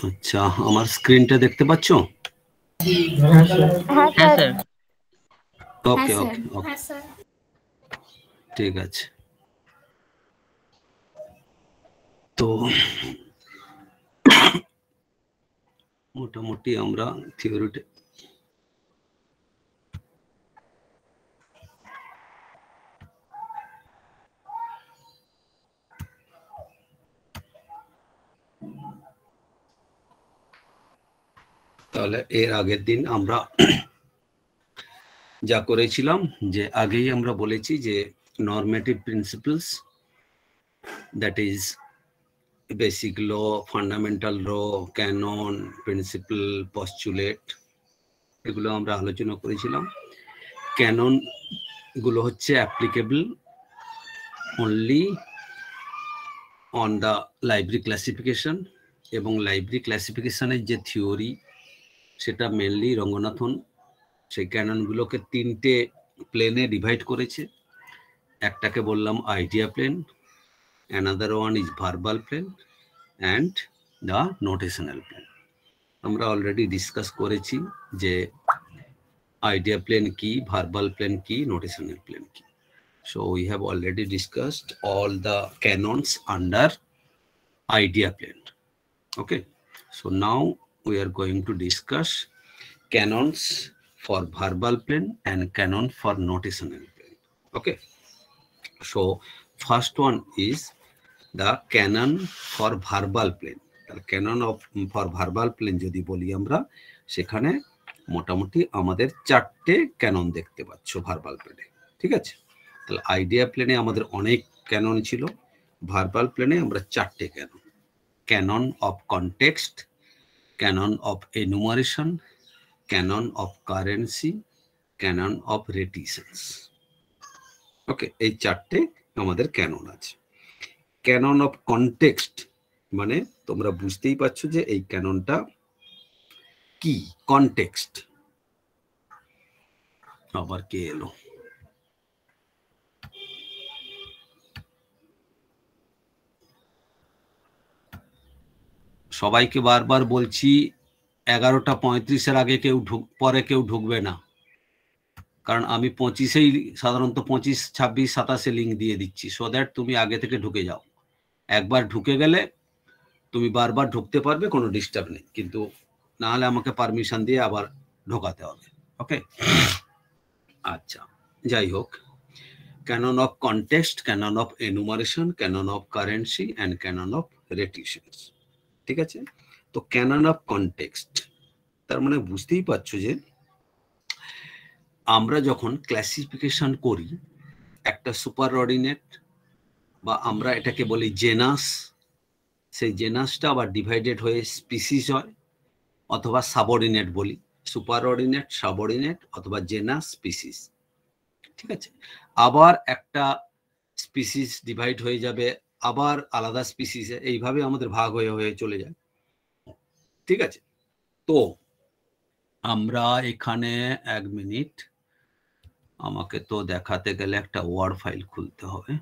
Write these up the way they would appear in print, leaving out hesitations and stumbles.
আচ্ছা, আমার স্ক্রিনটা দেখতে পাচ্ছ? হ্যাঁ স্যার। ওকে ওকে ওকে, ঠিক আছে। তো মোটামুটি আমরা থিওরিতে তাহলে এর আগের দিন আমরা যা করেছিলাম যে আগেই আমরা বলেছি যে normative principles, that is basic law, fundamental law, canon, principle, postulate, এগুলো আমরা আলোচনা করেছিলাম। ক্যানন গুলো হচ্ছে applicable only on the library classification, এবং লাইব্রেরি ক্লাসিফিকেশনের যে থিওরি সেটা মেনলি রঙ্গনাথন সেই ক্যাননগুলোকে তিনটে প্লেনে ডিভাইড করেছে। একটাকে বললাম idea plane, another one is verbal plane and the notational plane. আমরা অলরেডি ডিসকাস করেছি যে আইডিয়া প্লেন কি, ভার্বাল প্লেন কি, নোটেশনাল প্লেন কি। So we have already discussed all the canons under idea plane. Okay, so now we are going to discuss canons for verbal plane and canon for notational plane. Okay, so first one is the canon for verbal plane. The canon of for verbal plane যদি বলি আমরা, সেখানে মোটামুটি আমাদের চারটে Canon দেখতে পাচ্ছ verbal প্লেনে, ঠিক আছে? তাহলে আইডিয়া প্লেনে আমাদের অনেক ক্যানন ছিল, ভার্বাল প্লেনে আমরা চারটে canon: canon of context, canon of enumeration, canon of currency, canon of reticence. Okay, এই চারটে আমাদের ক্যানন আছে। ক্যানন অফ কনটেক্সট মানে তোমরা বুঝতেই পারছো যে এই ক্যাননটা কি। কনটেক্সট, আবার কে এলো? সবাইকে বারবার বলছি 11:35 আগে কেউ পরে কেউ ঢুকবে না, কারণ আমি 25-এই সাধারণত 25, 26, 27-এ লিঙ্ক দিয়ে দিচ্ছি, সো দ্যাট তুমি আগে থেকে ঢুকে যাও। একবার ঢুকে গেলে তুমি বারবার ঢুকতে পারবে, কোনো ডিস্টার্ব নেই, কিন্তু না হলে আমাকে পারমিশন দিয়ে আবার ঢোকাতে হবে। ওকে, আচ্ছা, যাই হোক, canon of context, canon of enumeration, canon of currency and canon of reticence, ঠিক আছে? তো ক্যানন অফ কনটেক্সট তার মানে বুঝতেই পারছো যে আমরা যখন ক্লাসিফিকেশন করি একটা সুপার অর্ডিনেট বা আমরা এটাকে বলি জেনাস, সেই জেনাসটা আবার ডিভাইডেড হয়ে স্পিসিস হয় অথবা সাবঅর্ডিনেট বলি, সুপার অর্ডিনেট, সাবঅর্ডিনেট অথবা জেনাস, স্পিসিস, ঠিক আছে? আবার একটা স্পিসিস ডিভাইড হয়ে যাবে আবার আলাদা স্পিসিসে, এইভাবে আমাদের ভাগ হয়ে হয়ে চলে যায়, ঠিক আছে? তো আমরা এখানে এক মিনিট, আমাকে তো দেখাতে গেলে একটা ওয়ার্ড ফাইল খুলতে হবে।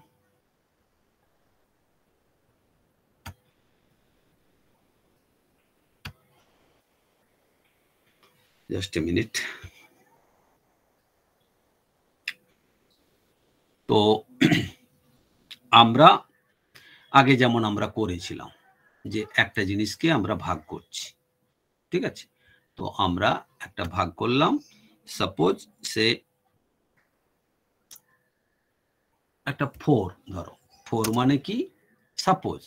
Just a minute. তো আমরা আগে যেমন আমরা করেছিলাম যে একটা জিনিসকে আমরা ভাগ করছি, ঠিক আছে? তো আমরা একটা ভাগ করলাম, সাপোজ সে একটা 4, ধরো 4 মানে কি, সাপোজ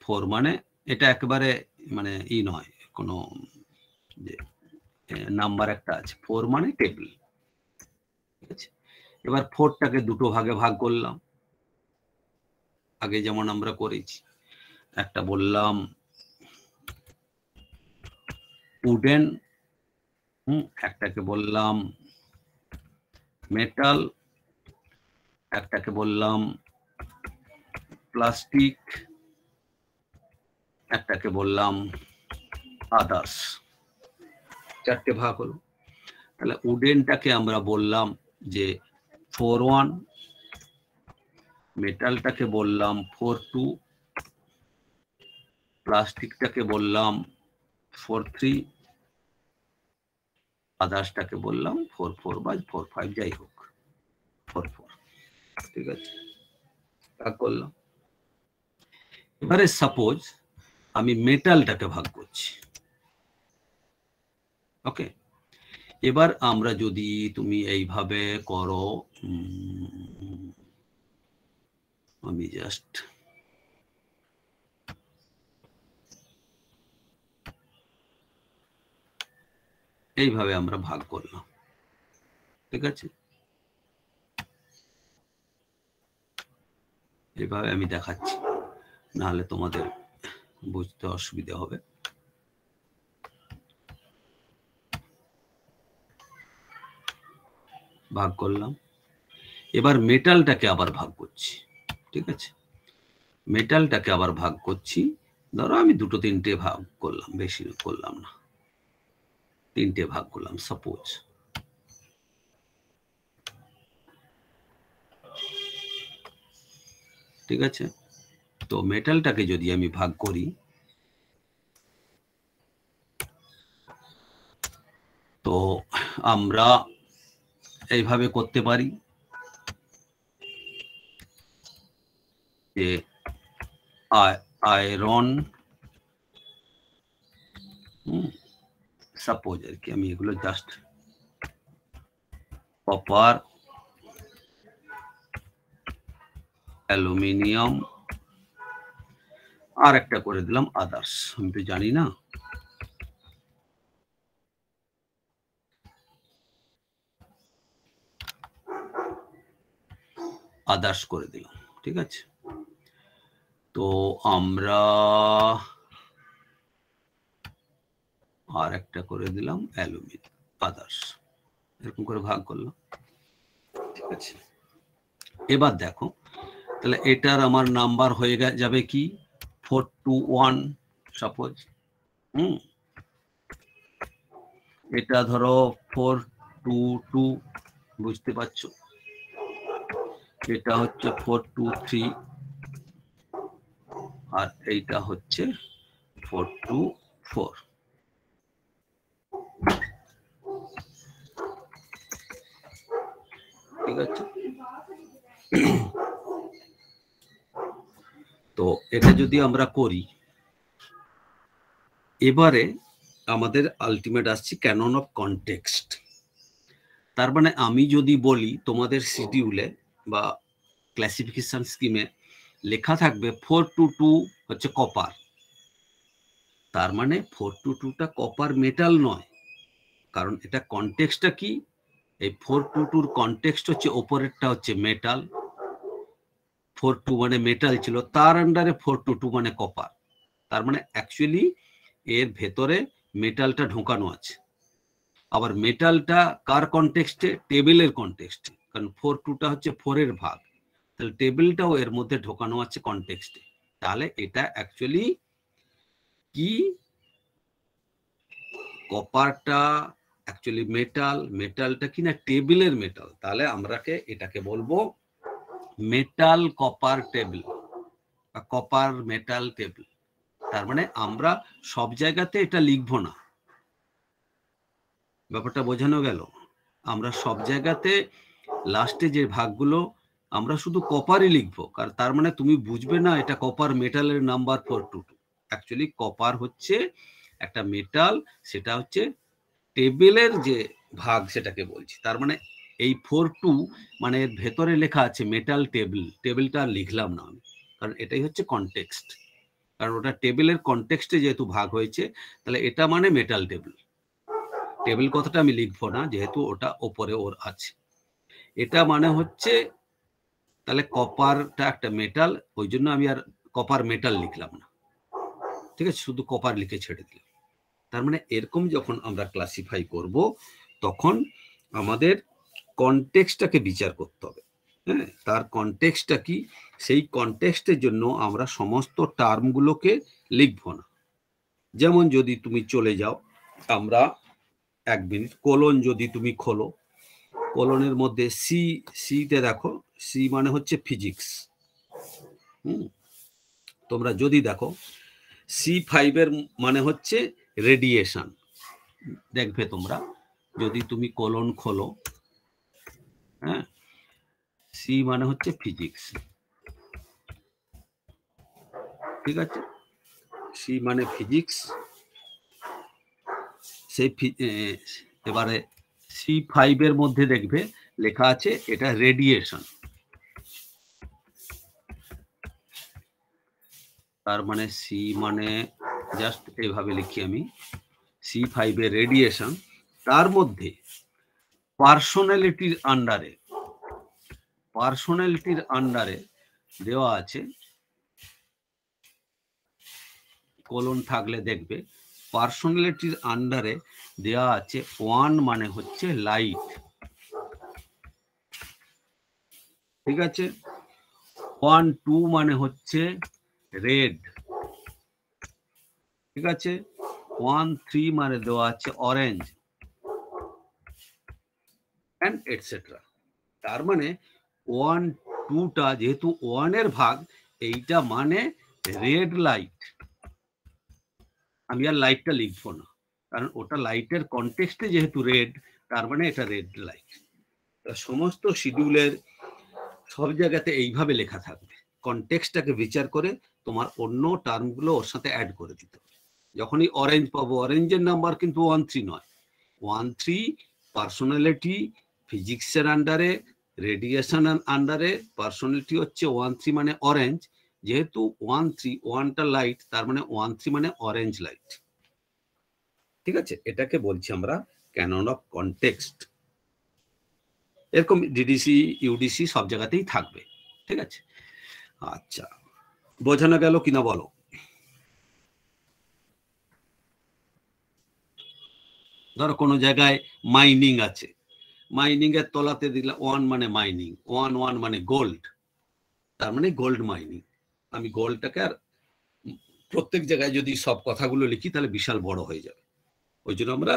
4 মানে এটা একেবারে মানে ই নয়, কোনো যে নাম্বার একটা আছে, 4 মানে টেবিল, ঠিক আছে? এবার 4টাকে দুটো ভাগে ভাগ করলাম আগে যেমন আমরা করেছি। একটা বললাম উডেন, একটাকে বললাম মেটাল, একটাকে বললাম প্লাস্টিক, একটাকে বললাম আদার্স, চারটে ভাগ হলো। তাহলে উডেনটাকে আমরা বললাম যে 4-1, মেটালটাকে বললাম 4-2, প্লাস্টিকটাকে বললাম 4-3 আদার্সটাকে বললাম 4-4 বা 4-5 যাই হোক 4-4, ঠিক আছে, ভাগ করলাম। এবারে সাপোজ আমি মেটালটাকে ভাগ করছি, ওকে। এবার আমরা যদি তুমি এইভাবে করো, আমি জাস্ট এইভাবে আমরা ভাগ করলাম, ঠিক আছে, এইভাবে আমি দেখাচ্ছি, নাহলে তোমাদের বুঝতে অসুবিধা হবে। ভাগ করলাম। এবার মেটালটাকে আবার ভাগ করছি, ঠিক আছে, মেটালটাকে আবার ভাগ করছি। ধরো আমি 2-3টে ভাগ করলাম, বেশি করলাম না, 3টে ভাগ করলাম সাপোজ, ঠিক আছে। তো মেটালটাকে যদি আমি ভাগ করি, তো আমরা এইভাবে করতে পারি যে আয়রন, সাপোজ আর কি, আমি এগুলো জাস্ট কপার, অ্যালুমিনিয়াম, আর একটা করে দিলাম আদার্স, আমি তো জানি না, আদার্স করে দিলাম, ঠিক আছে। তো আমরা আর একটা করে দিলাম অ্যালুমিনিয়াম, আদার্স, এরকম করে ভাগ করলাম, ঠিক আছে। এবার দেখো, তাহলে এটার আমার নাম্বার হয়ে যাবে কি 4-2-1 সাপোজ, এটা ধরো 4-2-2, বুঝতে পারছো, এটা হচ্ছে 4-2-3, আর এইটা হচ্ছে 4-2-4, ঠিক আছে। তো এটা যদি আমরা করি, এবারে আমাদের আলটিমেট আসছে ক্যানন অফ কনটেক্সট। তার মানে আমি যদি বলি তোমাদের শিডিউলে বা ক্লাসিফিকেশন স্কিমে লেখা থাকবে 4-2-2 হচ্ছে কপার, তার মানে 4-2-2টা কপার মেটাল নয়, কারণ এটা কনটেক্সটটা কি, এই 4-2-2-র কনটেক্সট হচ্ছে ওপরেরটা হচ্ছে মেটাল, 4-2 মানে মেটাল ছিল, তার আন্ডারে 4-2-2 মানে কপার, তার মানে অ্যাকচুয়ালি এর ভেতরে মেটালটা ঢোকানো আছে। আবার মেটালটা কার কনটেক্সটে, টেবিলের কনটেক্সটে, কারণ 4-2টা হচ্ছে 4-এর ভাগ, তাহলে টেবিলটাও এর মধ্যে ঢোকানো আছে কনটেক্সটে, তাহলে এটা অ্যাকচুয়ালি কি, কপারটা অ্যাকচুয়ালি মেটাল, মেটালটা কি না টেবিলের মেটাল, তাহলে আমরাকে এটাকে বলবো মেটাল কপার টেবিল বা কপার মেটাল টেবিল। তার মানে আমরা সব জায়গাতে এটা লিখবো না, ব্যাপারটা বোঝানো গেল, আমরা সব জায়গাতে লাস্টে যে ভাগগুলো আমরা শুধু কপারই লিখবো, কারণ তার মানে তুমি বুঝবে না এটা কপার মেটালের নাম্বার 4-2-2, অ্যাকচুয়ালি কপার হচ্ছে একটা মেটাল, সেটা হচ্ছে টেবিলের যে ভাগ সেটাকে বলছি, তার মানে এই 4-2 মানে ভেতরে লেখা আছে মেটাল টেবিল, টেবিলটা লিখলাম না আমি, কারণ এটাই হচ্ছে কনটেক্সট, কারণ ওটা টেবিলের কনটেক্সটে যেহেতু ভাগ হয়েছে, তাহলে এটা মানে মেটাল টেবিল, টেবিল কথাটা আমি লিখবো না যেহেতু ওটা ওপরে ওর আছে, এটা মানে হচ্ছে, তাহলে কপারটা একটা মেটাল, ওই জন্য আমি আর কপার মেটাল লিখলাম না, ঠিক আছে, শুধু কপার লিখে ছেড়ে দিলাম। তার মানে এরকম যখন আমরা ক্লাসিফাই করব, তখন আমাদের কনটেক্সটটাকে বিচার করতে হবে, হ্যাঁ, তার কনটেক্সটটা কি, সেই কনটেক্সটের জন্য আমরা সমস্ত টার্মগুলোকে লিখবো না। যেমন যদি তুমি চলে যাও, আমরা 1 মিনিট, কোলন যদি তুমি খোলো, কোলনের মধ্যে সিতে দেখো, সি মানে হচ্ছে ফিজিক্স, তোমরা যদি দেখো C5 এর মানে হচ্ছে রেডিয়েশন। দেখবে তোমরা যদি তুমি কোলন খোলো, হ্যাঁ, সি মানে হচ্ছে ফিজিক্স, ঠিক আছে, সি মানে ফিজিক্স। সেই এবারে C5 এর মধ্যে দেখবে লেখা আছে এটা রেডিয়েশন, তার মানে সি মানে জাস্ট এইভাবে লিখি আমি, C5 এর রেডিয়েশন। তার মধ্যে পার্সোনালিটির আন্ডারে দেওয়া আছে, কোলন থাকলে দেখবে পার্সোনালিটির আন্ডারে দেওয়া আছে 1 মানে হচ্ছে লাইট, ঠিক আছে, 1, 2 মানে হচ্ছে রেড, ঠিক আছে, 1, 3 মানে দেওয়া আছে অরেঞ্জ, এন্ড এটসেট্রা। তার মানে 1, 2টা যেহেতু 1 এর ভাগ, এইটা মানে রেড লাইট। আমি আর লাইটটা লিখবো না, কারণ ওটা লাইটের কনটেক্সটে যেহেতু রেড, তার মানে এটা রেড লাইট। সমস্ত শিডিউলের সব জায়গাতে এইভাবে লেখা থাকবে, কনটেক্সটটাকে বিচার করে তোমার অন্য টার্মগুলো ওর সাথে অ্যাড করে দিতে হবে। যখনই অরেঞ্জ পাবো, অরেঞ্জের নাম্বার কিন্তু 1, 3 নয়, 1, 3 পার্সোনালিটি ফিজিক্সের আন্ডারে, রেডিয়েশনের আন্ডারে। পার্সোনালিটি হচ্ছে 1, 3 মানে অরেঞ্জ, যেহেতু 1, 3 1টা লাইট, তার মানে 1, 3 মানে অরেঞ্জ লাইট, ঠিক আছে। এটাকে বলছি আমরা ক্যানন অফ কনটেক্সট। এরকম ডিডিসি ইউডিসি সব জায়গাতেই থাকবে, ঠিক আছে। আচ্ছা, বোঝানো গেল কিনা বলো? ধরো কোনো জায়গায় মাইনিং আছে, মাইনিং এর তলাতে দিলাম 1 মানে মাইনিং, 1, 1 মানে গোল্ড, তার মানে গোল্ড মাইনিং। আমি গোল্ডটাকে আর প্রত্যেক জায়গায় যদি সব কথাগুলো লিখি তাহলে বিশাল বড় হয়ে যাবে, ওই জন্য আমরা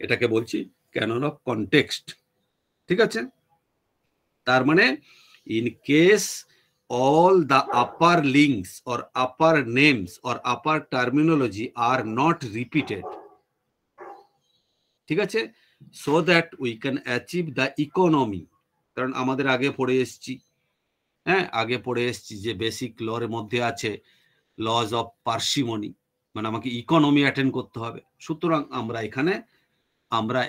এটাকে বলছি ক্যানন অফ কনটেক্সট, ঠিক আছে। তার মানে in case all the upper links or upper names or upper terminology are not repeated, ঠিক আছে, so that we can achieve the economy। কারণ আমাদের আগে পড়ে এসেছি, হ্যাঁ, আগে পড়ে এসেছি যে বেসিক লর মধ্যে আছে লজ অফ পার্সিমনি, মানে আমাকে ইকোনমি অ্যাটেন্ড করতে হবে। সুতরাং আমরা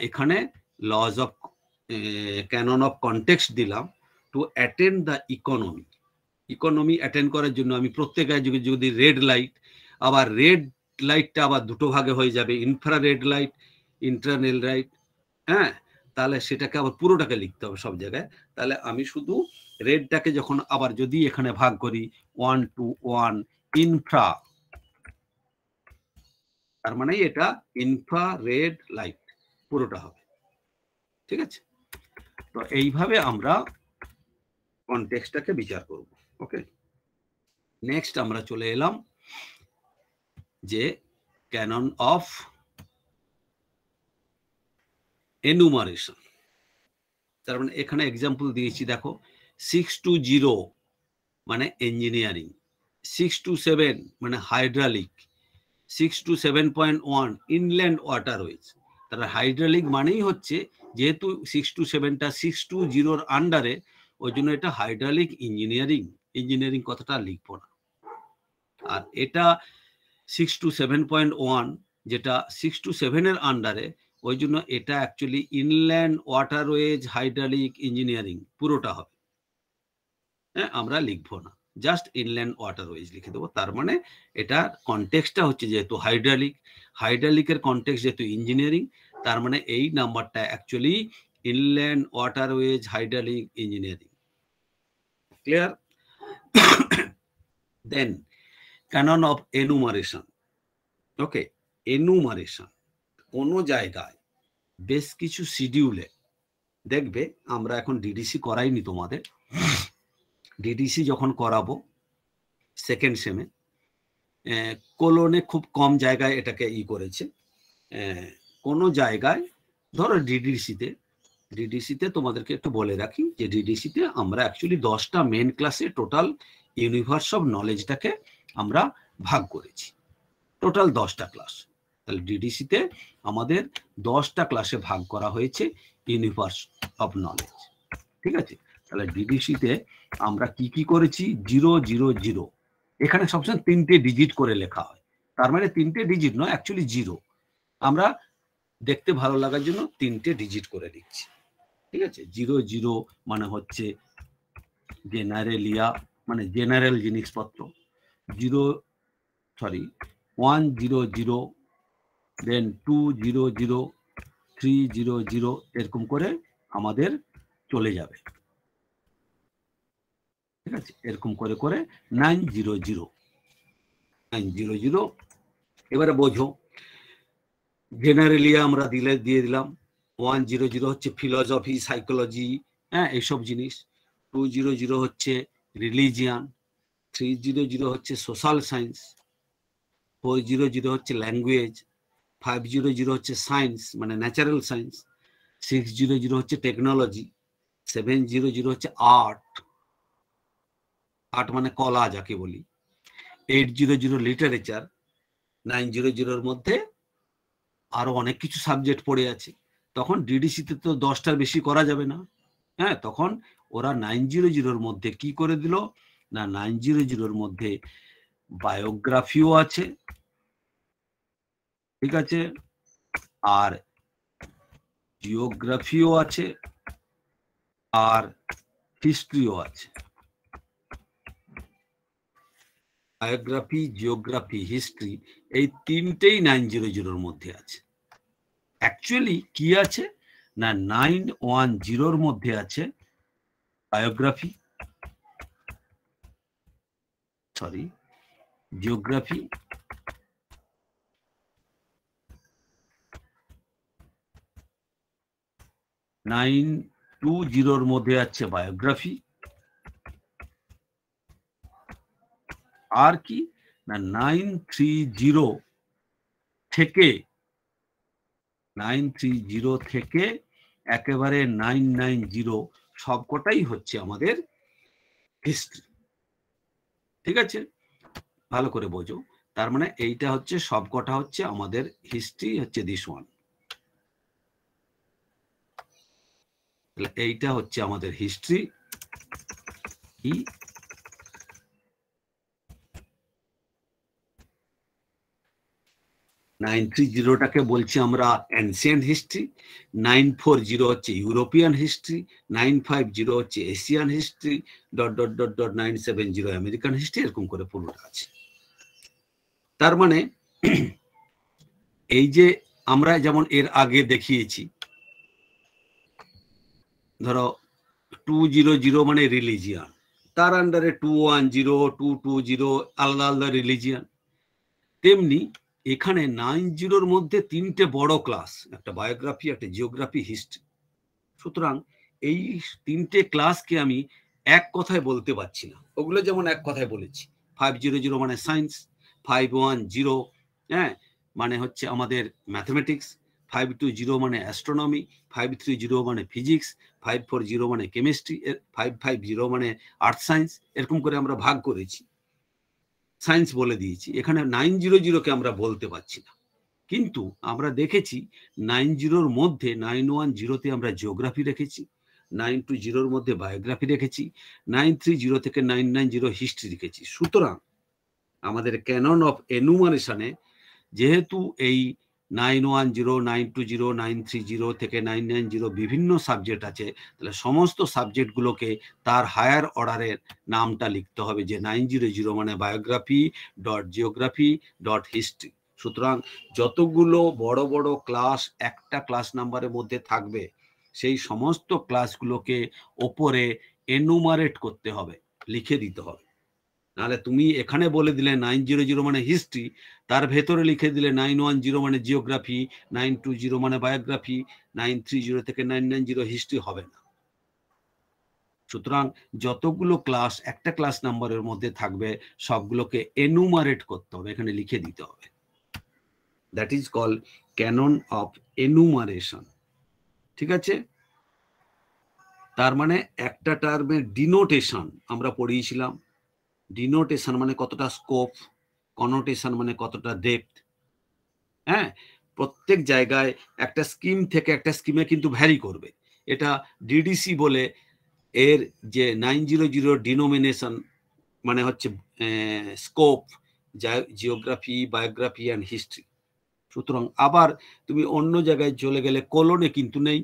এখানে laws of canon of context দিলাম to attend the economy. Economy attend করার জন্য আমি প্রত্যেক যদি রেড লাইট, আবার রেড লাইটটা আবার দুটো ভাগে হয়ে যাবে, ইনফ্রারেড লাইট, ইন্টারনাল লাইট, হ্যাঁ, তাহলে সেটাকে আবার পুরোটাকে লিখতে হবে সব জায়গায়। তাহলে আমি শুধু রেডটাকে যখন আবার যদি এখানে ভাগ করি 1 to 1 ইনফ্রা, তার মানে এটা ইনফ্রারেড লাইট পুরোটা হবে, ঠিক আছে। তো এইভাবে আমরা কনটেক্সটটাকে বিচার করব। ওকে, নেক্সট আমরা চলে এলাম যে ক্যানন অফ এনুমারেশন। তার মানে এখানে এক্সাম্পল দিয়েছি, দেখো 6 to 0 মানে ইঞ্জিনিয়ারিং, 6 to 7 মানে হাইড্রালিক, 6 to 7.1 ইনল্যান্ড ওয়াটারওয়েজ। তারা হাইড্রালিক মানেই হচ্ছে, যেহেতু 6 to 7টা 6 to 0 আন্ডারে, ওই জন্য এটা হাইড্রালিক ইঞ্জিনিয়ারিং। ইঞ্জিনিয়ারিং কথাটা লিখবো না। আর এটা 6 to 7.1 যেটা 6 to 7 এর আন্ডারে, ওই জন্য এটা actually inland waterways hydraulic engineering পুরোটা হবে, হ্যাঁ, আমরা লিখবো না, জাস্ট ইনল্যান্ড ওয়াটারওয়েজ লিখে দেবো। তার মানে এটা কনটেক্সটটা হচ্ছে যেহেতু হাইড্রালিকের কনটেক্সট যেহেতু ইঞ্জিনিয়ারিং, তার মানে এই নাম্বারটা actually inland waterways hydraulic engineering. Clear? Then canon of enumeration. Okay, enumeration কোনো জায়গায় বেশ কিছু শিডিউলে দেখবে, আমরা এখন ডিডিসি করাইনি তোমাদের, ডিডিসি যখন করাবো সেকেন্ড সেমে, কোলনে খুব কম জায়গায় এটাকে করেছে। কোনো জায়গায় ধরো ডিডিসিতে তোমাদেরকে একটু বলে রাখি যে ডিডিসিতে আমরা অ্যাকচুয়ালি 10টা মেন ক্লাসে টোটাল ইউনিভার্স অফ নলেজটাকে আমরা ভাগ করেছি, টোটাল 10টা ক্লাস। তাহলে ডিডিসিতে আমাদের 10টা ক্লাসে ভাগ করা হয়েছে ইউনিভার্স অফ নলেজ। ঠিক আছে, তাহলে ডিডিসিতে আমরা কি কি করেছি, 000, এখানে সবসময় 3টে ডিজিট করে লেখা হয়, তার মানে 3টে ডিজিট নয়, অ্যাকচুয়ালি 0, আমরা দেখতে ভালো লাগার জন্য 3টে ডিজিট করে দিচ্ছি। ঠিক আছে, 00 মানে হচ্ছে জেনারেলিয়া, মানে জেনারেল জিনিসপত্র, 100, দেন 200, 300, এরকম করে আমাদের চলে যাবে। ঠিক আছে, এরকম করে করে 900। এবারে বোঝো, জেনারেলিয়া আমরা দিয়ে দিলাম, 100 হচ্ছে ফিলসফি, সাইকোলজি, হ্যাঁ, এইসব জিনিস। 200 হচ্ছে রিলিজিয়ান, 300 হচ্ছে সোশ্যাল সায়েন্স, 400 হচ্ছে ল্যাঙ্গুয়েজ, 500 হচ্ছে সায়েন্স মানে ন্যাচারাল সায়েন্স, 600 হচ্ছে টেকনোলজি, 700 হচ্ছে আর্ট, আর্ট মানে কলা যাকে বলি, 800 লিটারেচার, 900 মধ্যে আরো অনেক কিছু সাবজেক্ট পড়ে আছে। তখন ডিডিসিতে তো 10টার বেশি করা যাবে না, হ্যাঁ, তখন ওরা 900 মধ্যে কি করে দিল না, 900 মধ্যে বায়োগ্রাফিও আছে, ঠিক আছে, আর জিওগ্রাফিও আছে, আর হিস্ট্রিও আছে। বায়োগ্রাফি, জিওগ্রাফি, হিস্ট্রি, এই 3টেই 900 মধ্যে আছে। অ্যাকচুয়ালি কি আছে না, 910 মধ্যে আছে বায়োগ্রাফি, জিওগ্রাফি, নাইন 20 মধ্যে আছে বায়োগ্রাফি, আর কি না 930 থেকে একেবারে 990 সবকটাই হচ্ছে আমাদের হিস্ট্রি। ঠিক আছে, ভালো করে বোঝো, তার মানে এইটা হচ্ছে সবকটা হচ্ছে আমাদের হিস্ট্রি, হচ্ছে দিস ওয়ান, এইটা হচ্ছে আমাদের হিস্ট্রি। 930টাকে বলছি আমরা অ্যানসিয়েন্ট হিস্ট্রি, 940 হচ্ছে ইউরোপিয়ান হিস্ট্রি, 950 হচ্ছে এশিয়ান হিস্ট্রি, ... 970 আমেরিকান হিস্ট্রি, এরকম করে পুরোটা আছে। তার মানে এই যে আমরা যেমন এর আগে দেখিয়েছি, ধরো 200 মানে রিলিজিয়ান, তার আন্ডারে 210, 220 আলাদা আলাদা রিলিজিয়ান। তেমনি এখানে 90 মধ্যে 3টে বড় ক্লাস, একটা বায়োগ্রাফি, একটা জিওগ্রাফি, হিস্ট্রি। সুতরাং এই 3টে ক্লাসকে আমি এক কথায় বলতে পারছি না, ওগুলো যেমন এক কথায় বলেছি। 500 মানে সায়েন্স, 510, হ্যাঁ, মানে হচ্ছে আমাদের ম্যাথমেটিক্স, 520 মানে অ্যাস্ট্রোনমি, 530 মানে ফিজিক্স, 540 মানে কেমিস্ট্রি, 550 মানে আর্থ সায়েন্স, এরকম করে আমরা ভাগ করেছি, সায়েন্স বলে দিয়েছি। এখানে 900কে আমরা বলতে পারছি না, কিন্তু আমরা দেখেছি 90 মধ্যে 910তে আমরা জিওগ্রাফি রেখেছি, 920 মধ্যে বায়োগ্রাফি রেখেছি, 930 থেকে 990 হিস্ট্রি রেখেছি। সুতরাং আমাদের ক্যানন অফ এনুমারেশনে যেহেতু এই 910, 920, 930 থেকে 990 বিভিন্ন সাবজেক্ট আছে, তাহলে সমস্ত সাবজেক্টগুলোকে তার হায়ার অর্ডারের নামটা লিখতে হবে, যে 900 মানে biography dot geography dot history. সুতরাং যতগুলো বড় বড় ক্লাস একটা ক্লাস নাম্বারের মধ্যে থাকবে, সেই সমস্ত ক্লাসগুলোকে ওপরে এনুমারেট করতে হবে, লিখে দিতে হবে। নাহলে তুমি এখানে বলে দিলে 900 মানে হিস্ট্রি, তার ভেতরে লিখে দিলে 910 মানে জিওগ্রাফি, 920 মানে বায়োগ্রাফি, 930 থেকে 990 হিস্ট্রি হবে না। সুতরাং যতগুলো ক্লাস একটা ক্লাস নাম্বারের মধ্যে থাকবে, সবগুলোকে এনুমারেট করতে হবে, এখানে লিখে দিতে হবে। That is called canon of enumeration. ঠিক আছে, তার মানে একটা টার্মের ডিনোটেশন আমরা পড়িয়েছিলাম। ডিনোটেশন মানে কতটা স্কোপ, কনোটেশন মানে কতটা ডেপথ, হ্যাঁ, প্রত্যেক জায়গায় একটা স্কিম থেকে একটা স্কিমে কিন্তু ভ্যারি করবে। এটা ডিডিসি বলে, এর যে 900 ডিনোমিনেশন মানে হচ্ছে scope, geography, biography and history. সুতরাং আবার তুমি অন্য জায়গায় চলে গেলে কোলনে কিন্তু নেই।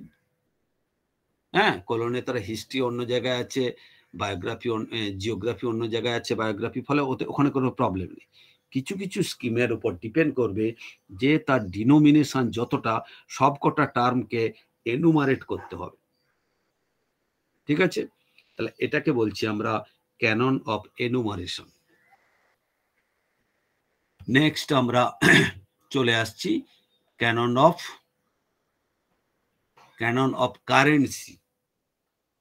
হ্যাঁ, কোলনে তারা হিস্ট্রি অন্য জায়গায় আছে, বায়োগ্রাফি জিওগ্রাফি অন্য জায়গায় আছে, বায়োগ্রাফি, ফলে ওখানে কোনো প্রবলেম নেই। কিছু কিছু স্কিমের উপর ডিপেন্ড করবে যে তার ডিনোমিনেশন যতটা, সবকটা টার্মকে এনুমারেট করতে হবে। ঠিক আছে, তাহলে এটাকে বলছি আমরা ক্যানন অফ এনুমারেশন। নেক্সট আমরা চলে আসছি ক্যানন অফ কারেন্সি।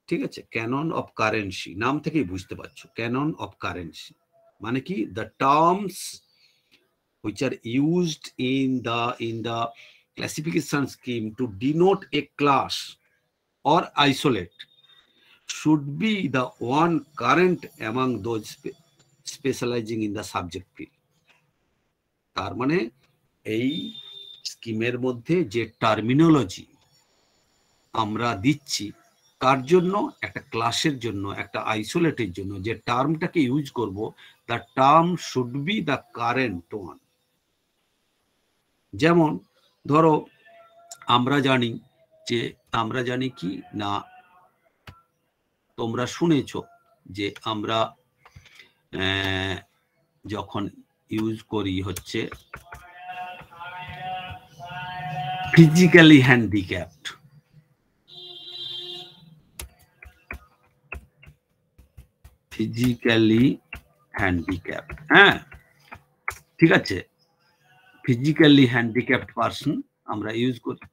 ঠিক আছে, ক্যানন অফ কারেন্সি নাম থেকেই বুঝতে পারছো, ক্যানন অফ কারেন্সি মানে কি, the terms which are used in the classification scheme to denote a class or isolate should be the one current among those specializing in the subject field. তার মানে এই স্কিমের মধ্যে যে টার্মিনোলজি আমরা দিচ্ছি, তার জন্য একটা ক্লাসের জন্য, একটা আইসোলেটের জন্য যে টার্মটাকে ইউজ করব, the term should B the current one. যেমন ধরো আমরা জানি কি না, তোমরা শুনেছ যে আমরা যখন ইউজ করি হচ্ছে ফিজিক্যালি হ্যান্ডিক্যাপড, হ্যাঁ ঠিক আছে, ফিজিক্যালি হ্যান্ডিক্যাপড পারসন আমরা ইউজ করি,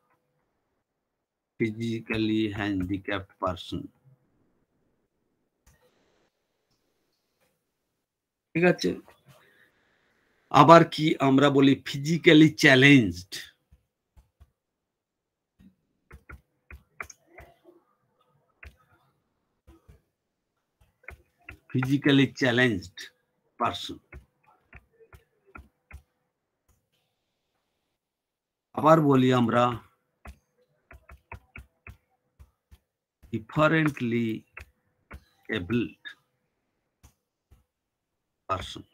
ফিজিক্যালি হ্যান্ডিক্যাপড পারসন। ঠিক আছে, আবার কি আমরা বলি physically challenged, physically challenged person. আবার বলি আমরা ডিফারেন্টলি এবলড পারসন।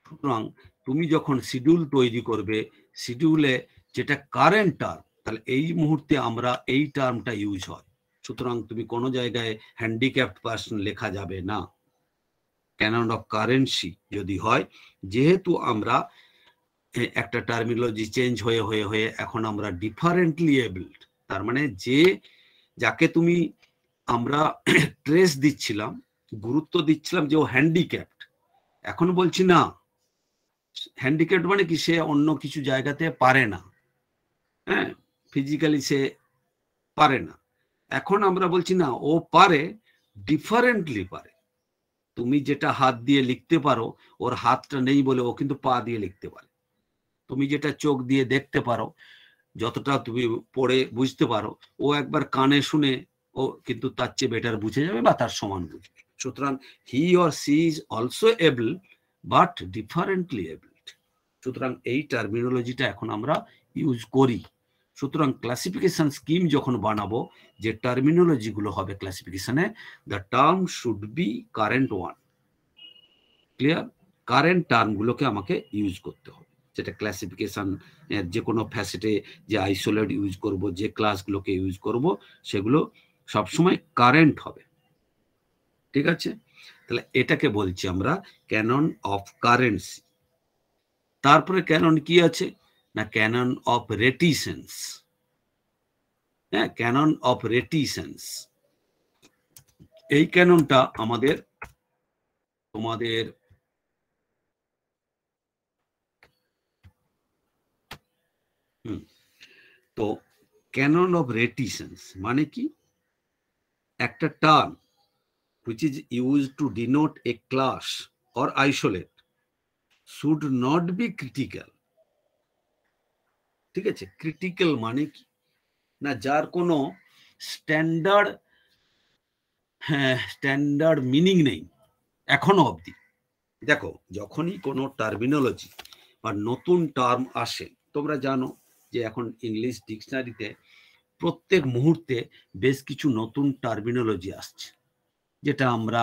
সুতরাং তুমি যখন শিডিউল তৈরি করবে, শিডিউলে যেটা কারেন্ট টার্ম, তাহলে এই মুহূর্তে আমরা এই টার্মটা ইউজ হয়। সুতরাং তুমি কোনো জায়গায় হ্যান্ডিক্যাপড পারসন লেখা যাবে না। ক্যানন অফ কারেন্সি যদি হয়, যেহেতু আমরা একটা টার্মিনোলজি চেঞ্জ হয়ে হয়ে হয়ে এখন আমরা ডিফারেন্টলি এবলড, তার মানে যাকে তুমি আমরা ট্রেস দিচ্ছিলাম, গুরুত্ব দিচ্ছিলাম যে ও হ্যান্ডিক্যাপড, এখন বলছি না হ্যান্ডিক্যাপড মানে কি, সে অন্য কিছু জায়গাতে পারে না, হ্যাঁ ফিজিক্যালি সে পারে না, এখন আমরা বলছি না ও পারে, ডিফারেন্টলি পারে। তুমি যেটা হাত দিয়ে লিখতে পারো, ওর হাতটা নেই বলে ও কিন্তু পা দিয়ে লিখতে পারে। তুমি যেটা চোখ দিয়ে দেখতে পারো, যতটা তুমি পড়ে বুঝতে পারো, ও একবার কানে শুনে ও কিন্তু তার চেয়ে বেটার বুঝে যাবে বা তার সমান বুঝবে। সুতরাং he or she is also able but differently abled. সুতরাং এই টার্মিনোলজিটা এখন আমরা ইউজ করি। সুতরাং ক্লাসিফিকেশন স্কিম যখন বানাবো, যে টার্মিনোলজি গুলো হবে ক্লাসিফিকেশনে, the term should be current one. Clear? Current term গুলোকে আমাকে ইউজ করতে হবে, যেটা ক্লাসিফিকেশন যে কোনো ফ্যাসেটে যে আইসোলেট ইউজ করব, যে ক্লাসগুলোকে ইউজ করব, সেগুলো সবসময় কারেন্ট হবে। ঠিক আছে, তাহলে এটাকে বলছি আমরা ক্যানন অফ কারেন্সি। তারপরে ক্যানন কি আছে না, ক্যানন অফ রেটিসেন্স। হ্যাঁ, ক্যানন অফ রেটিসেন্স, এই ক্যাননটা তোমাদের তো ক্যানন অফ রেটিসেন্স মানে কি, একটা term which is used to denote a class or isolate should not be critical. ঠিক আছে, ক্রিটিক্যাল মানে কি না, যার কোনো স্ট্যান্ডার্ড মিনিং নেই এখনো অবধি। দেখো, যখনই কোনো টার্মিনোলজি বা নতুন টার্ম আসে, তোমরা জানো যে এখন ইংলিশ ডিকশনারিতে প্রত্যেক মুহূর্তে বেশ কিছু নতুন টার্মিনোলজি আসছে, যেটা আমরা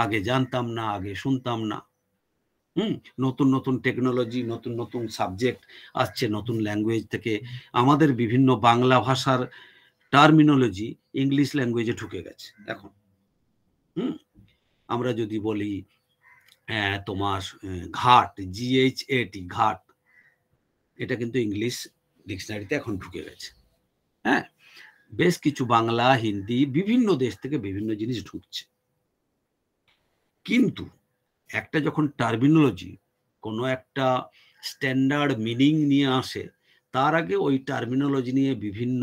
আগে জানতাম না, আগে শুনতাম না। নতুন নতুন টেকনোলজি, নতুন নতুন সাবজেক্ট আসছে নতুন ল্যাঙ্গুয়েজ থেকে। আমাদের বিভিন্ন বাংলা ভাষার টার্মিনোলজি ইংলিশ ল্যাঙ্গুয়েজে ঢুকে গেছে এখন। আমরা যদি বলি তোমার ঘাট, GHAT, ঘাট, এটা কিন্তু ইংলিশ ডিকশনারিতে এখন ঢুকে গেছে। হ্যাঁ, বেশ কিছু বাংলা, হিন্দি, বিভিন্ন দেশ থেকে বিভিন্ন জিনিস ঢুকছে। কিন্তু একটা যখন টার্মিনোলজি কোনো একটা স্ট্যান্ডার্ড মিনিং নিয়ে আসে, তার আগে ওই টার্মিনোলজি নিয়ে বিভিন্ন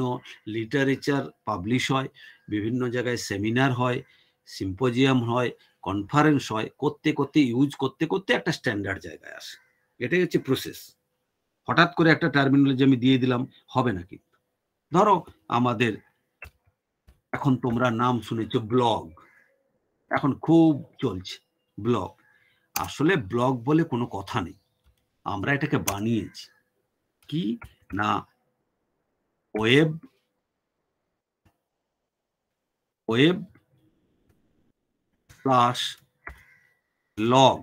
লিটারেচার পাবলিশ হয়, বিভিন্ন জায়গায় সেমিনার হয়, সিম্পোজিয়াম হয়, কনফারেন্স হয়, করতে করতে ইউজ করতে করতে একটা স্ট্যান্ডার্ড জায়গায় আসে। এটাই হচ্ছে প্রসেস। হঠাৎ করে একটা টার্মিনোলজি আমি দিয়ে দিলাম হবে না। কিন্তু ধরো আমাদের এখন তোমরা নাম শুনেছো ব্লগ, এখন খুব চলছে ব্লগ। আসলে ব্লগ বলে কোনো কথা নেই, আমরা এটাকে বানিয়েছি কি না, ওয়েব প্লাস লগ।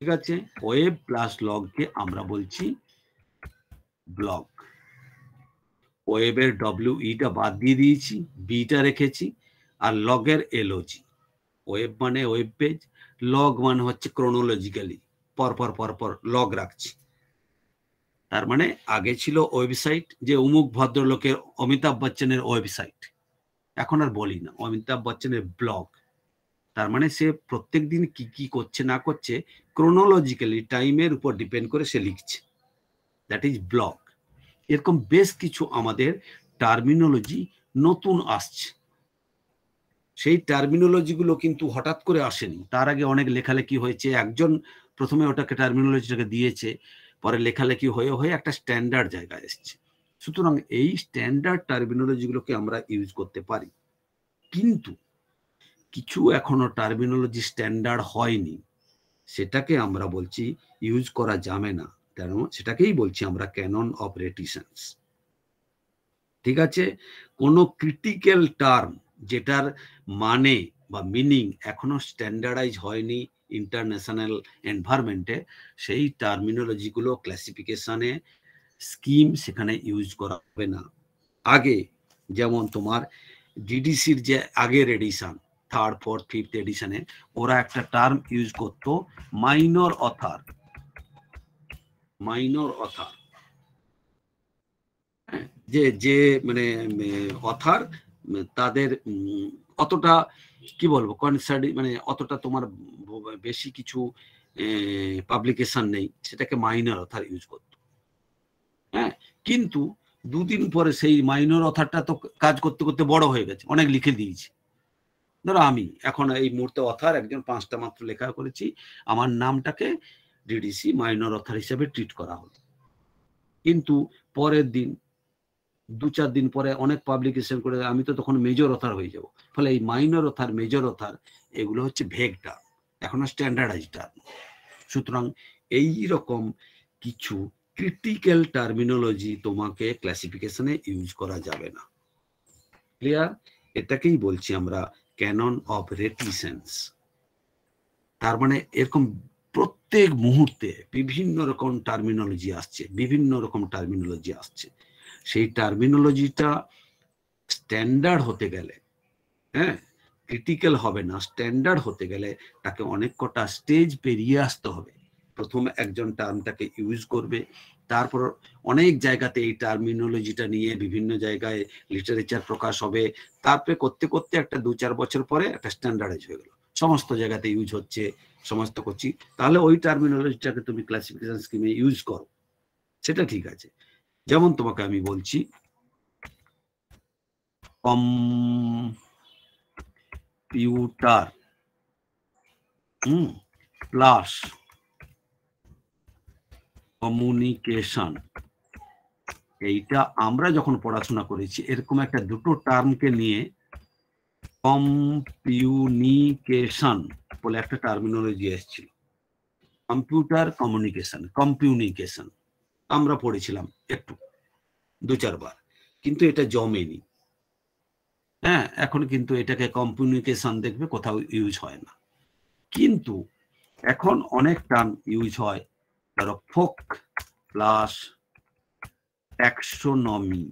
ঠিক আছে, ওয়েব প্লাস লগকে আমরা বলছি ব্লগ। ওয়েবের WE-টা বাদ দিয়ে দিয়েছি, বিটা রেখেছি, আর লগের LOG। ওয়েব মানে ওয়েব পেজ, লগ মানে হচ্ছে ক্রোনোলজিক্যালি পরপর পরপর লগ রাখছি। তার মানে আগে ছিল ওয়েবসাইট, যে অমুক ভদ্রলোকের অমিতাভ বচ্চনের ওয়েবসাইট, এখন আর বলি না, অমিতাভ বচ্চনের ব্লগ। তার মানে সে প্রত্যেক দিন কি কি করছে না করছে ক্রোনোলজিক্যালি টাইমের উপর ডিপেন্ড করে সে লিখছে, দ্যাট ইজ ব্লগ। এরকম বেশ কিছু আমাদের টার্মিনোলজি নতুন আসছে। সেই টার্মিনোলজি গুলো কিন্তু হঠাৎ করে আসেনি, তার আগে অনেক লেখালেখি হয়েছে। একজন প্রথমে ওটাকে টার্মিনোলজিটাকে দিয়েছে, পরে লেখালেখি হয়ে হয়ে একটা স্ট্যান্ডার্ড জায়গায় এসছে। সুতরাং এই স্ট্যান্ডার্ড টার্মিনোলজি গুলোকে আমরা ইউজ করতে পারি, কিন্তু কিছু এখনো টার্মিনোলজি স্ট্যান্ডার্ড হয়নি, সেটাকে আমরা বলছি ইউজ করা যাবে না। কেন? সেটাকেই বলছি আমরা ক্যানন অফ রেটিসেন্স। ঠিক আছে, কোনো ক্রিটিক্যাল টার্ম যেটার মানে বা মিনিং এখনো স্ট্যান্ডার্ডাইজ হয়নি ইন্টারন্যাশনাল এনভায়রনমেন্টে, সেই টার্মিনোলজিগুলো ক্লাসিফিকেশনে স্কিম সেখানে ইউজ করা হবে না। আগে যেমন তোমার ডিডিসির যে আগের এডিশন, 3rd, 4th, 5th এডিশনে ওরা একটা টার্ম ইউজ করতো মাইনর অথার। মাইনর অথার যে যে মানে অথার তাদের অতটা কি বলবো কনসার্ন, মানে অতটা তোমার বেশি কিছু পাবলিকেশন নেই, সেটাকে মাইনর অথার ইউজ করতো। হ্যাঁ, কিন্তু দুদিন পরে সেই মাইনর অথারটা তো কাজ করতে করতে বড় হয়ে গেছে, অনেক লিখে দিয়েছি। ধরো আমি এখন এই মুহূর্তে অথার একজন 5টা মাত্র লেখা করেছি, আমার নামটাকে ডিডিসি মাইনর অথার হিসেবে ট্রিট করা হলো। কিন্তু পরের দিন 2-4 দিন পরে অনেক পাবলিকেশন করে আমি তো তখন মেজর অথার হয়ে যাব। ফলে এই মাইনর অথার, মেজর অথার এগুলো হচ্ছে ভেগ টার্ম, এখনো স্ট্যান্ডার্ডাইজ টার্ম। সুতরাং এই রকম কিছু ক্রিটিক্যাল টার্মিনোলজি তোমাকে ক্লাসিফিকেশনে ইউজ করা যাবে না। ক্লিয়ার? এটাকেই বলছি আমরা ক্যানন অফ রেটিসেন্স। তার মানে এরকম প্রত্যেক মুহূর্তে বিভিন্ন রকম টার্মিনোলজি আসছে, বিভিন্ন রকম টার্মিনোলজি আসছে। সেই টার্মিনোলজিটা স্ট্যান্ডার্ড হতে গেলে, হ্যাঁ, ক্রিটিক্যাল হবে না, স্ট্যান্ডার্ড হতে গেলে তাকে অনেক কটা স্টেজ পেরিয়ে আসতে হবে। প্রথমে একজন টার্মটাকে ইউজ করবে, তারপর অনেক জায়গাতে এই টার্মিনোলজিটা নিয়ে বিভিন্ন জায়গায় লিটারেচার প্রকাশ হবে, তারপরে করতে করতে একটা 2-4 বছর পরে একটা স্ট্যান্ডার্ডাইজ হয়ে গেল, সমস্ত জায়গাতে ইউজ হচ্ছে, সমস্ত করছি, তাহলে ওই টার্মিনোলজিটাকে তুমি ক্লাসিফিকেশন স্কিমে ইউজ করো, সেটা ঠিক আছে। যেমন তোমাকে আমি বলছি কম্পিউটার প্লাস কমিউনিকেশন, এইটা আমরা যখন পড়াশোনা করেছি এরকম একটা দুটো টার্মকে নিয়ে কমিউনিকেশন বলে একটা টার্মিনোলজি এসেছিল। কম্পিউটার কমিউনিকেশন আমরা পড়েছিলাম একটু 2-4 বার, কিন্তু এটা জমেনি। হ্যাঁ, এখন কিন্তু এটাকে কমিউনিকেশন দেখবে কোথাও ইউজ হয় না, কিন্তু এখন অনেক টার্ম ইউজ হয়। ধরো ফোক প্লাস ট্যাক্সোনমি,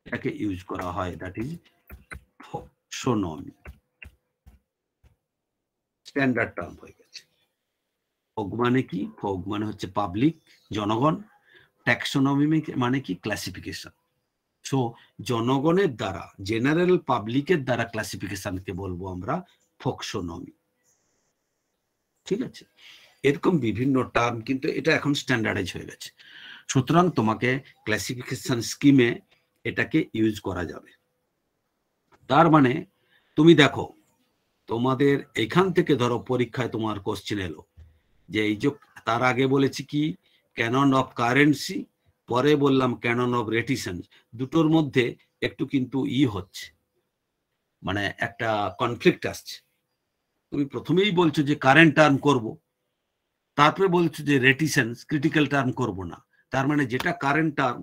এটাকে ইউজ করা হয়, that is taxonomy, standard term হয়ে গেছে। ফোক মানে কি? ফোক মানে হচ্ছে পাবলিক, জনগণ। ট্যাক্সোনমি মানে কি? ক্লাসিফিকেশন। সো জনগণের দ্বারা, জেনারেল পাবলিকের দ্বারা ক্লাসিফিকেশনকে বলবো আমরা ফোকসোনমি। ঠিক আছে, এরকম বিভিন্ন টার্ম, কিন্তু এটা এখন স্ট্যান্ডার্ডাইজ হয়ে গেছে। সুতরাং তোমাকে ক্লাসিফিকেশন স্কিমে এটাকে ইউজ করা যাবে। তার মানে তুমি দেখো, তোমাদের এখান থেকে ধরো পরীক্ষায় তোমার কোশ্চেন এলো যে এই যে, তার আগে বলেছি কি ক্যানন অফ কারেন্সি, পরে বললাম ক্যানন অফ রেটিসেন্স। দুটোর মধ্যে একটু কিন্তু হচ্ছে, মানে একটা কনফ্লিক্ট আসছে। তুমি প্রথমেই বলছো যে কারেন্ট টার্ম করব, তারপরে বলছো যে রেটিসেন্স, ক্রিটিক্যাল টার্ম করব না। তার মানে যেটা কারেন্ট টার্ম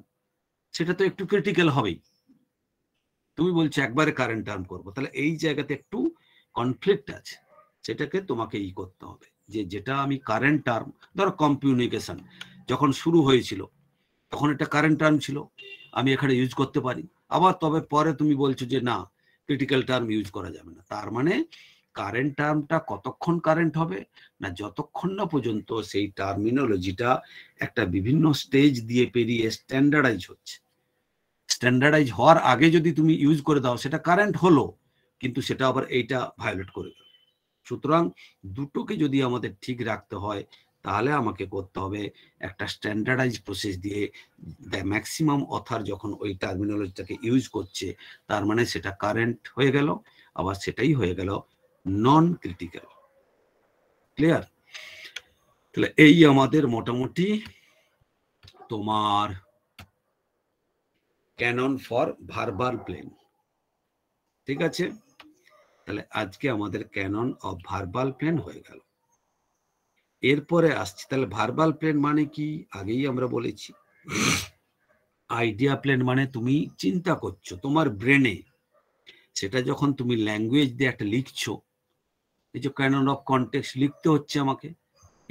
সেটা তো একটু ক্রিটিক্যাল হবেই। তুমি বলছো একবারে কারেন্ট টার্ম করবো, তাহলে এই জায়গাতে একটু কনফ্লিক্ট আছে, সেটাকে তোমাকে করতে হবে। যে যেটা আমি কারেন্ট টার্ম, ধরো কমিউনিকেশন যখন শুরু হয়েছিল তখন এটা কারেন্ট টার্ম ছিল, আমি এখানে ইউজ করতে পারি। আবার তবে পরে তুমি বলছো যে না, ক্রিটিক্যাল টার্ম ইউজ করা যাবে না। তার মানে কারেন্ট টার্মটা কতক্ষণ কারেন্ট হবে না, যতক্ষণ না পর্যন্ত সেই টার্মিনোলজিটা একটা বিভিন্ন স্টেজ দিয়ে পেরিয়ে স্ট্যান্ডার্ডাইজ হচ্ছে। স্ট্যান্ডার্ডাইজ হওয়ার আগে যদি তুমি ইউজ করে দাও, সেটা কারেন্ট হলো, কিন্তু সেটা আবার এইটা ভায়োলেট করে গেল। সুতরাং দুটোকে যদি আমাদের ঠিক রাখতে হয়, তাহলে আমাকে করতে হবে একটা স্ট্যান্ডার্ডাইজ প্রসেস দিয়ে। ম্যাক্সিমাম অথার যখন ওই টার্মিনোলজিটাকে ইউজ করছে, তার মানে সেটা কারেন্ট হয়ে গেল, আবার সেটাই হয়ে গেল নন ক্রিটিক্যাল। ক্লিয়ার? তাহলে এই আমাদের মোটামুটি তোমার ক্যানন ফর ভার্বাল প্লেন। ঠিক আছে, তাহলে আজকে আমাদের ক্যানন অফ ভার্বাল প্লেন হয়ে গেল। এরপরে আসছি, তাহলে ভার্বাল প্লেন মানে কি? আগেই আমরা বলেছি, আইডিয়া প্লেন মানে তুমি চিন্তা করছো তোমার ব্রেনে, সেটা যখন তুমি ল্যাঙ্গুয়েজ দিয়ে একটা লিখছো, এই যে ক্যানন অফ কনটেক্সট লিখতে হচ্ছে আমাকে,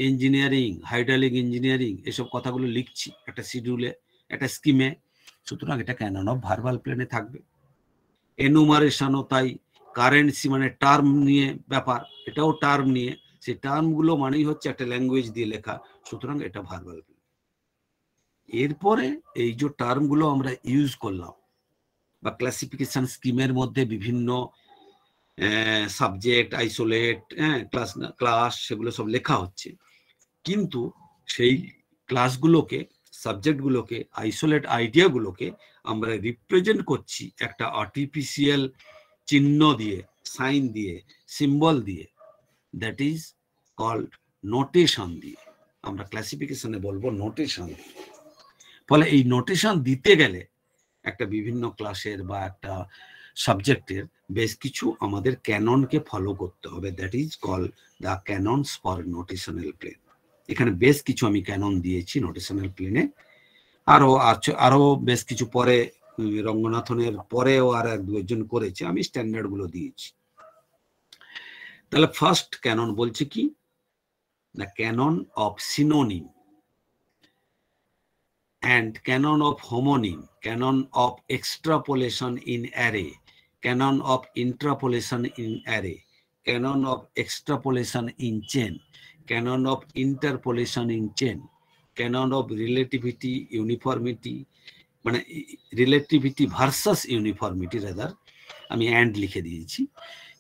ইঞ্জিনিয়ারিং, হাইড্রোলিক ইঞ্জিনিয়ারিং, এসব কথাগুলো লিখছি একটা শিডিউলে, একটা স্কিমে। সুতরাং এটা ক্যানন অফ ভার্বাল প্লেনে থাকবে। এনুমারেশনও তাই, কারেন্সি মানে টার্ম নিয়ে ব্যাপার, এটাও টার্ম নিয়ে, সেই টার্মগুলো মানেই হচ্ছে একটা ল্যাঙ্গুয়েজ দিয়ে লেখা, সুতরাং এটা ভার্বাল প্লেন। এরপরে এই যে টার্মগুলো আমরা ইউজ করলাম, বা ক্লাসিফিকেশন স্কিমের মধ্যে বিভিন্ন সাবজেক্ট, আইসোলেট, ক্লাস, সেগুলো সব লেখা হচ্ছে, কিন্তু সেই ক্লাসগুলোকে, সাবজেক্টগুলোকে, আইসোলেট আইডিয়াগুলোকে আমরা রিপ্রেজেন্ট করছি একটা আর্টিফিশিয়াল চিহ্ন দিয়ে, সাইন দিয়ে, সিম্বল দিয়ে, দ্যাট ইজ কল্ড নোটেশন দিয়ে। আমরা ক্লাসিফিকেশনে বলবো নোটেশন। ফলে এই নোটেশন দিতে গেলে একটা বিভিন্ন ক্লাসের বা একটা সাবজেক্টের বেশ কিছু আমাদের ক্যাননকে ফলো করতে হবে, that is call the canons for notational plane. এখানে বেশ কিছু আমি ক্যানন দিয়েছি নোটেশনাল প্লেনে, আরো বেশ কিছু পরে রঙ্গনাথনের পরেও আর এক দুজন করেছে, আমি স্ট্যান্ডার্ড গুলো দিয়েছি। তাহলে ফার্স্ট ক্যানন বলছে কি, the canon of synonym and canon of homonym, canon of extrapolation in array, canon of interpolation in array, canon of extrapolation in chain, canon of interpolation in chain, canon of relativity uniformity, মানে relativity versus uniformity, rather আমি and লিখে দিয়েছি,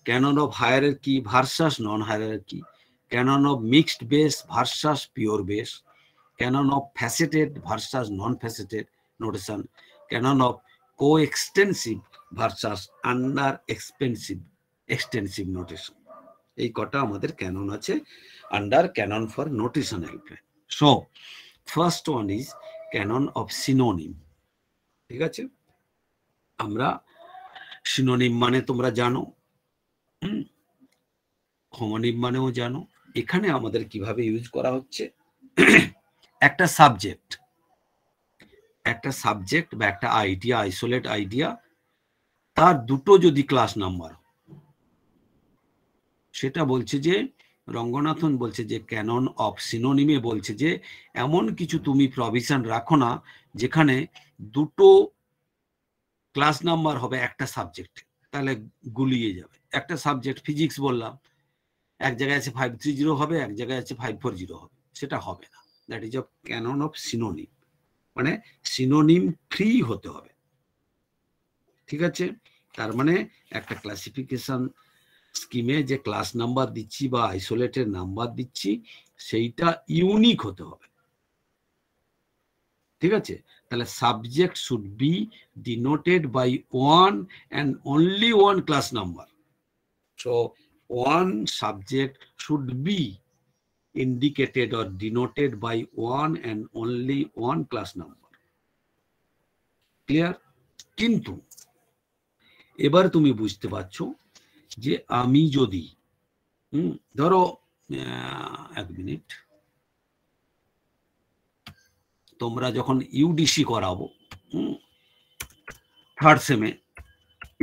canon of hierarchy versus non hierarchy, canon of mixed base versus pure base, canon of faceted versus non-faceted notation, canon of coextensive versus under extensive notation. এই কটা আমাদের canon আছে under canon for notational plane. So first one is canon of synonym. ঠিক আছে, আমরা synonym মানে তোমরা জানো, হোমোনিম মানেও জানো, এখানে আমাদের কিভাবে ইউজ করা হচ্ছে, একটা সাবজেক্ট বা একটা আইডিয়া, আইসোলেট আইডিয়া, তার দুটো যদি ক্লাস নাম্বার, সেটা বলছে যে রঙ্গনাথন বলছে যে ক্যানন অফ সিনোনিমে বলছে যে এমন কিছু তুমি প্রভিশন রাখো না যেখানে দুটো ক্লাস নাম্বার হবে একটা সাবজেক্ট, তাহলে গুলিয়ে যাবে। একটা সাবজেক্ট ফিজিক্স বললাম, এক জায়গায় আছে 530 হবে, এক জায়গায় আছে 540 হবে, সেটা হবে না। That is of canon of synonym, মানে সিনোনিম ফ্রি হতে হবে, ঠিক আছে। তার মানে একটা ক্লাসিফিকেশন স্কিমে যে ক্লাস নাম্বার দিচ্ছি বা আইসোলেটেড নাম্বার দিচ্ছি সেইটা ইউনিক হতে হবে, ঠিক আছে। তাহলে subject should be denoted by one and only one class number. So one subject should be indicated or denoted by one and only one class number. Clear? কিন্তু এবার তুমি বুঝতে পারছো যে আমি যদি ধরো 1 মিনিট, তোমরা যখন ইউডিসি করাবো 3rd সেমে,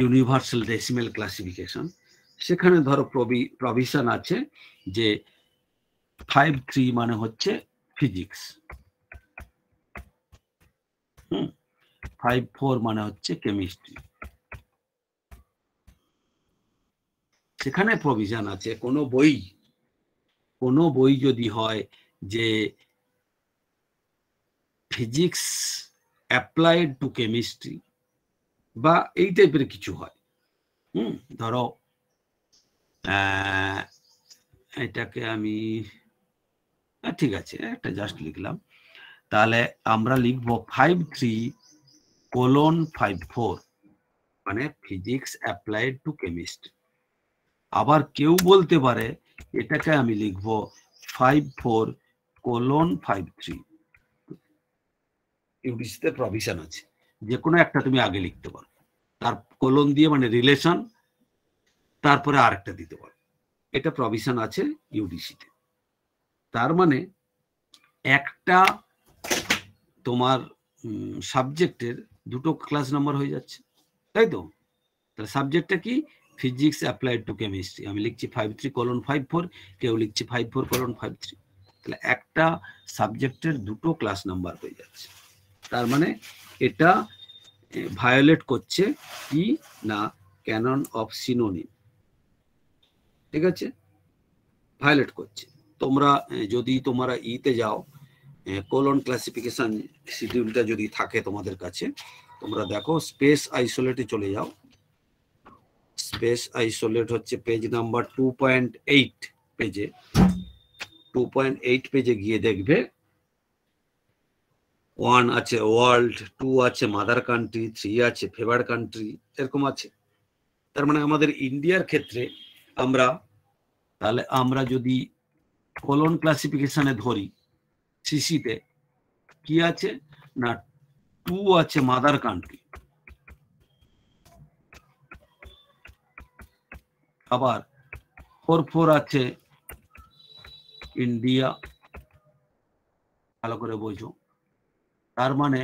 ইউনিভার্সাল ডেসিমেল ক্লাসিফিকেশন, সেখানে ধরো প্রভিশন আছে যে 5.3 মানে হচ্ছে ফিজিক্স, 5.4 মানে হচ্ছে কেমিস্ট্রি। সেখানে প্রভিশন আছে কোনো বই যদি হয় যে ফিজিক্স অ্যাপ্লাইড টু কেমিস্ট্রি বা এই টাইপের কিছু হয়, ধরো এটাকে আমি ঠিক আছে একটা জাস্ট লিখলাম, তাহলে আমরা লিখবো 5.3:5.4 মানে ফিজিক্স অ্যাপ্লাইড টু কেমিস্ট্রি। আবার কেউ বলতে পারে এটাকে আমি লিখবো 5.4:5.3, ইউডিসিতে প্রভিশন আছে, যে কোনো একটা তুমি আগে লিখতে পারো, তার কোলন দিয়ে মানে রিলেশন, তারপরে আরেকটা দিতে পারো, এটা প্রভিশন আছে ইউডিসিতে। তার মানে একটা তোমার সাবজেক্টের দুটো ক্লাস নাম্বার হয়ে যাচ্ছে, তাই তো। তাহলে সাবজেক্টটা কি, ফিজিক্স অ্যাপ্লাইড টু কেমিস্ট্রি, আমি লিখছি 5.3:5.4, কেউ লিখছি 5.4:5.3, তাহলে একটা সাবজেক্টের দুটো ক্লাস নাম্বার হয়ে যাচ্ছে। তার মানে এটা ভায়োলেট করছে কি না, ক্যানন অফ সিনোনিম, ঠিক আছে, ভায়োলেট করছে। তোমরা যদি তোমরা ইতে যাও, কোলন ক্লাসিফিকেশন শিডিউলটা যদি থাকে তোমাদের কাছে, তোমরা দেখো স্পেস আইসোলেটে চলে যাও, স্পেস আইসোলেট হচ্ছে পেজ নাম্বার 2.8 পেজে, 2.8 পেজে গিয়ে দেখবে 1 আছে ওয়ার্ল্ড, 2 আছে মাদার কান্ট্রি, 3 আছে ফেভার কান্ট্রি, এরকম আছে। তার মানে আমাদের ইন্ডিয়ার ক্ষেত্রে আমরা যদি কোলন ক্লাসিফিকেশনে ধরি, সিসিতে কি আছে না, 2 আছে মাদার কান্ট্রি, আবার 4 আছে ইন্ডিয়া, ভালো করে বোঝো। তার মানে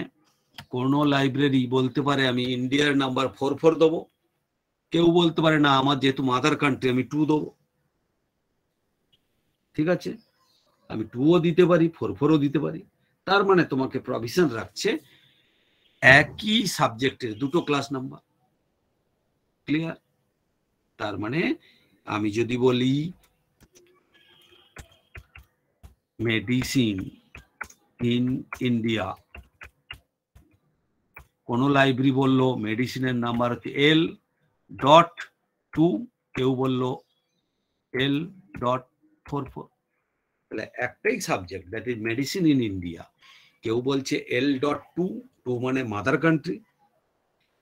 কোন লাইব্রেরি বলতে পারে আমি ইন্ডিয়ার নাম্বার 4 দেবো, কেউ বলতে পারে না আমার যেহেতু মাদার কান্ট্রি আমি 2 দেবো, ঠিক আছে, আমি 2ও দিতে পারি, 4ও দিতে পারি। তার মানে তোমাকে প্রভিশন রাখছে একই সাবজেক্টের দুটো ক্লাস নাম্বার, ক্লিয়ার। তার মানে আমি যদি বলি মেডিসিন ইন ইন্ডিয়া, কোন লাইব্রেরি বললো মেডিসিনের নাম্বার হচ্ছে L.2, কেউ বললো L.44, তাহলে একটাই subject, that is medicine in India, কেউ বলছে L.2, 2 মানে মাদার কান্ট্রি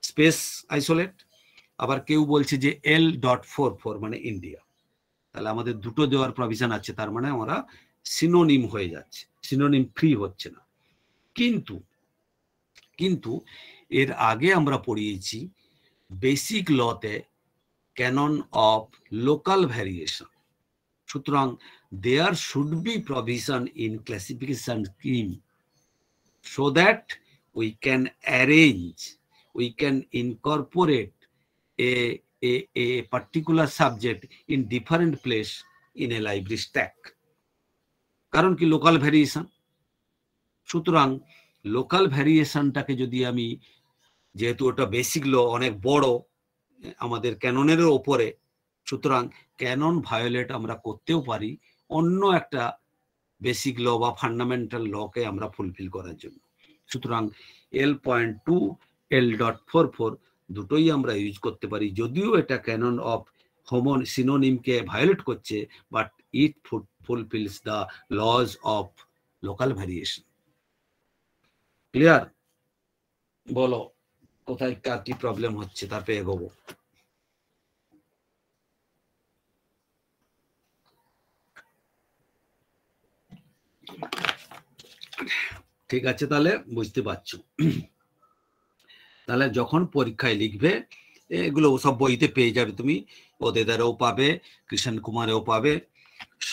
স্পেস আইসোলেট, আবার কেউ বলছে যে L.44 মানে ইন্ডিয়া। তাহলে আমাদের দুটো দেওয়ার প্রভিশন আছে, তার মানে আমরা সিনোনিম হয়ে যাচ্ছে, সিনোনিম ফ্রি হচ্ছে না। কিন্তু এর আগে আমরা পড়িয়েছি বেসিক লতে ক্যানন অফ লোকাল ভ্যারিয়েশন। সুতরাং there should be provision in classification scheme so that we can arrange, we can incorporate a particular subject in different place in a library stack. কারণ কি লোকাল ভ্যারিয়েশন। সুতরাং local ভ্যারিয়েশনটাকে যদি আমি, যেহেতু ওটা basic ল অনেক বড় আমাদের ক্যাননের ওপরে, সুতরাং ক্যানন ভায়োলেট আমরা করতেও পারি অন্য একটা বেসিক ল বা ফান্ডামেন্টাল লকে আমরা ফুলফিল করার জন্য। সুতরাং L.2 L.44 দুটোই আমরা ইউজ করতে পারি, যদিও এটা ক্যানন অফ সিনোনিমকে ভায়োলেট করছে, but it fulfills the laws of local variation. Clear? বলো কোথায় কার কি প্রবলেম হচ্ছে, তারপরে এগোবো। ঠিক আছে, তাহলে বুঝতে পারছো। তাহলে যখন পরীক্ষায় লিখবে এগুলো সব বইতে পেয়ে যাবে, তুমি ওদেরও পাবে, কৃষ্ণ কুমারেও পাবে,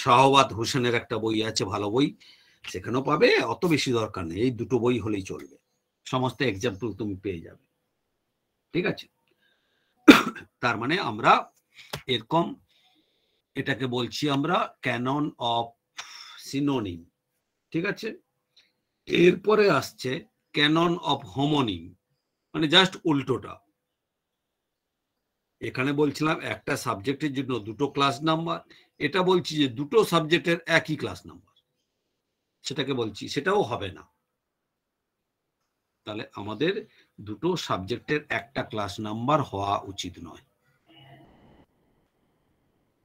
শাহবাদ হোসেনের একটা বই আছে ভালো বই, সেখানেও পাবে। অত বেশি দরকার নেই, এই দুটো বই হলেই চলবে, সমস্ত এক্সাম্পল তুমি পেয়ে যাবে। ঠিক আছে, তার মানে আমরা এরকম এটাকে বলছি আমরা ক্যানন অফ সিনোনিম। ঠিক আছে, এরপরে আসছে ক্যানন অফ হোমোনিম, মানে জাস্ট উল্টোটা। এখানে বলছিলাম একটা সাবজেক্টের জন্য দুটো ক্লাস নাম্বার, এটা বলছি যে দুটো সাবজেক্টের একই ক্লাস নাম্বার, সেটাকে বলছি সেটাও হবে না। তাহলে আমাদের দুটো সাবজেক্টের একটা ক্লাস নাম্বার হওয়া উচিত নয়।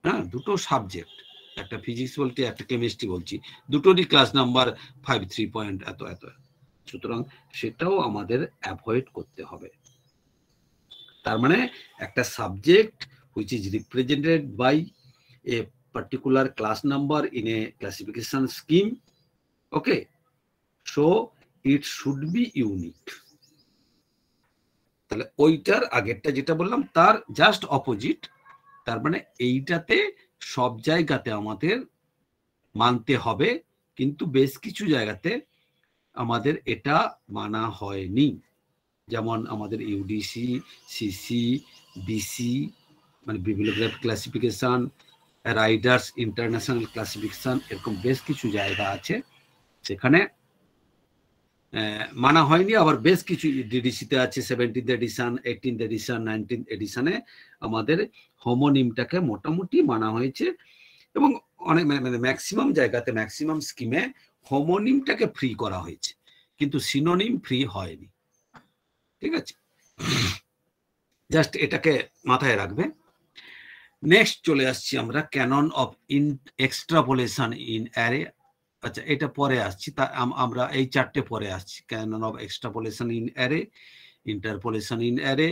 হ্যাঁ, দুটো সাবজেক্ট, একটা ফিজিক্স বলছি একটা কেমিস্ট্রি বলছি, দুটোরই ক্লাস নাম্বার 53 পয়েন্ট এত এত, সুতরাং সেটাও আমাদের অ্যাভয়েড করতে হবে। তার মানে একটা subject which is represented by a particular class number in a classification scheme, okay, so it should be unique. তাহলে ওইটার আগেরটা যেটা বললাম তার জাস্ট অপোজিট। তার মানে এইটাতে সব জায়গাতে আমাদের মানতে হবে, কিন্তু বেশ কিছু জায়গাতে আমাদের এটা মানা হয়নি। যেমন আমাদের ইউডিসি, সিসি, বিসি মানে বিবলিওগ্রাফিক ক্লাসিফিকেশন, রাইডার্স ইন্টারন্যাশনাল ক্লাসিফিকেশন, এরকম বেশ কিছু জায়গা আছে সেখানে মানা হয়নি। আবার বেশ কিছু ডিডিসিতে আছে, 17th addition, 18th addition, 19th এডিশনে আমাদের হোমোনিমটাকে মোটামুটি মানা হয়েছে, এবং অনেক মানে ম্যাক্সিমাম জায়গাতে, ম্যাক্সিমাম স্কিমে হোমোনিমটাকে ফ্রি করা হয়েছে, কিন্তু সিনোনিম ফ্রি হয়নি। ঠিক আছে, জাস্ট এটাকে মাথায় রাখবে। নেক্সট চলে আসছি আমরা canon of extrapolation in array. আচ্ছা, এটা পরে আসছি, তা আমরা এই চারটে পরে আসছি। Canon of extrapolation in array, interpolation in array,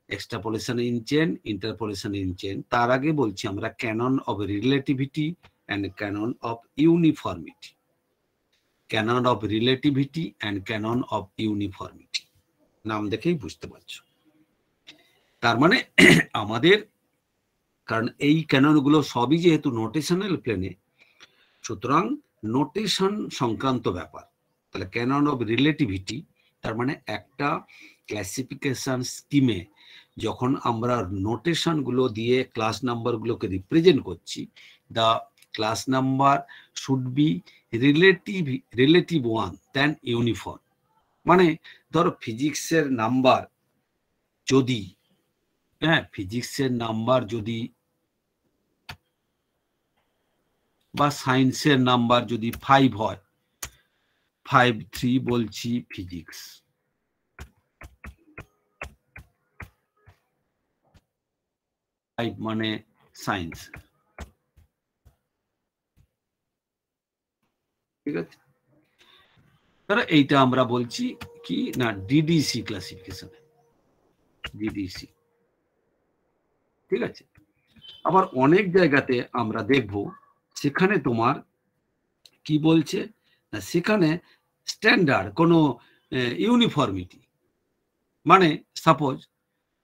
extrapolation in chain, interpolation in chain. তার আগে বলছি আমরা canon of relativity and canon of uniformity. Canon of relativity and canon of uniformity, নাম দেখেই বুঝতে পারছো। তার মানে আমাদের, কারণ এই ক্যাননগুলো সবই যেহেতু নোটেশনাল প্লেনে, সুতরাং নোটেশন সংক্রান্ত ব্যাপার। তাহলে ক্যানন অফ রিলেটিভিটি, তার মানে একটা ক্লাসিফিকেশন স্কিমে যখন আমরা নোটেশন গুলো দিয়ে ক্লাস নাম্বার গুলোকে রিপ্রেজেন্ট করছি, the class number should be relative one then uniform. মানে ধরো ফিজিক্সের নাম্বার যদি, হ্যাঁ ফিজিক্সের নাম্বার যদি বা সায়েন্সের নাম্বার যদি 5 হয়, 5-3 বলছি ফিজিক্স, মানে সায়েন্স। ঠিক আছে, তাহলে এইটা আমরা বলছি কি না ডিডিসি ক্লাসিফিকেশন, ডিডিসি। ঠিক আছে, আবার অনেক জায়গাতে আমরা দেখব সেখানে তোমার কি বলছে না, সেখানে স্ট্যান্ডার্ড কোনো ইউনিফর্মিটি, মানে সাপোজ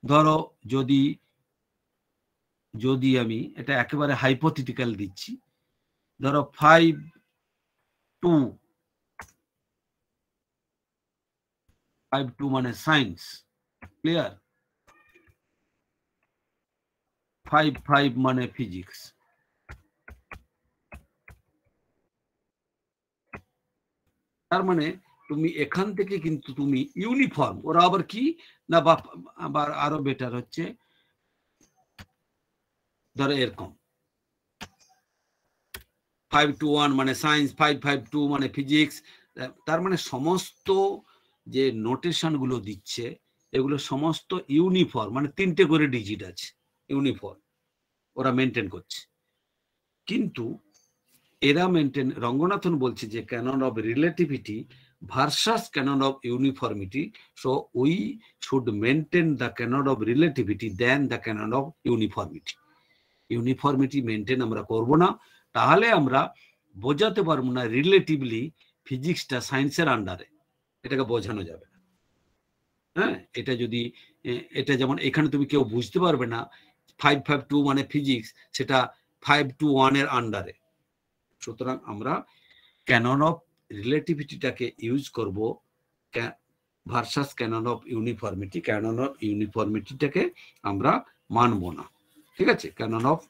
ধরো যদি আমি এটা একেবারে হাইপোথেটিক্যাল দিচ্ছি, ধরো 5-2 মানে সায়েন্স, ক্লিয়ার, 5-5 মানে ফিজিক্স। তার মানে তুমি এখান থেকে কিন্তু তুমি ইউনিফর্ম, ওরা আবার কি না, বা আবার আরো বেটার হচ্ছে ধরো এরকম 5-1 মানে সায়েন্স, 5-5-2 মানে ফিজিক্স। তার মানে সমস্ত যে নোটেশন গুলো দিচ্ছে এগুলো সমস্ত ইউনিফর্ম, মানে 3টে করে ডিজিট আছে, ইউনিফর্ম ওরা মেনটেন করছে। কিন্তু এরা মেনটেন, রঙ্গনাথন বলছে যে canon of relativity versus canon of uniformity, so we should maintain the canon of relativity then the canon of uniformity. Uniformity maintain আমরা করব না, তাহলে আমরা বোঝাতে পারবো না রিলেটিভলি ফিজিক্সটা সায়েন্সের আন্ডারে, এটাকে বোঝানো যাবে না। হ্যাঁ, এটা যদি এটা যেমন এখানে তুমি কেউ বুঝতে পারবে না 5-5-2 মানে ফিজিক্স, সেটা 5-2-1 এর আন্ডারে। সুতরাং আমরা ক্যানন অফ রিলেটিভিটিটাকে ইউজ করব versus canon of uniformity. Canon of ইউনিফর্মিটিটাকে আমরা মানব না, ঠিক আছে। ক্যানন অফ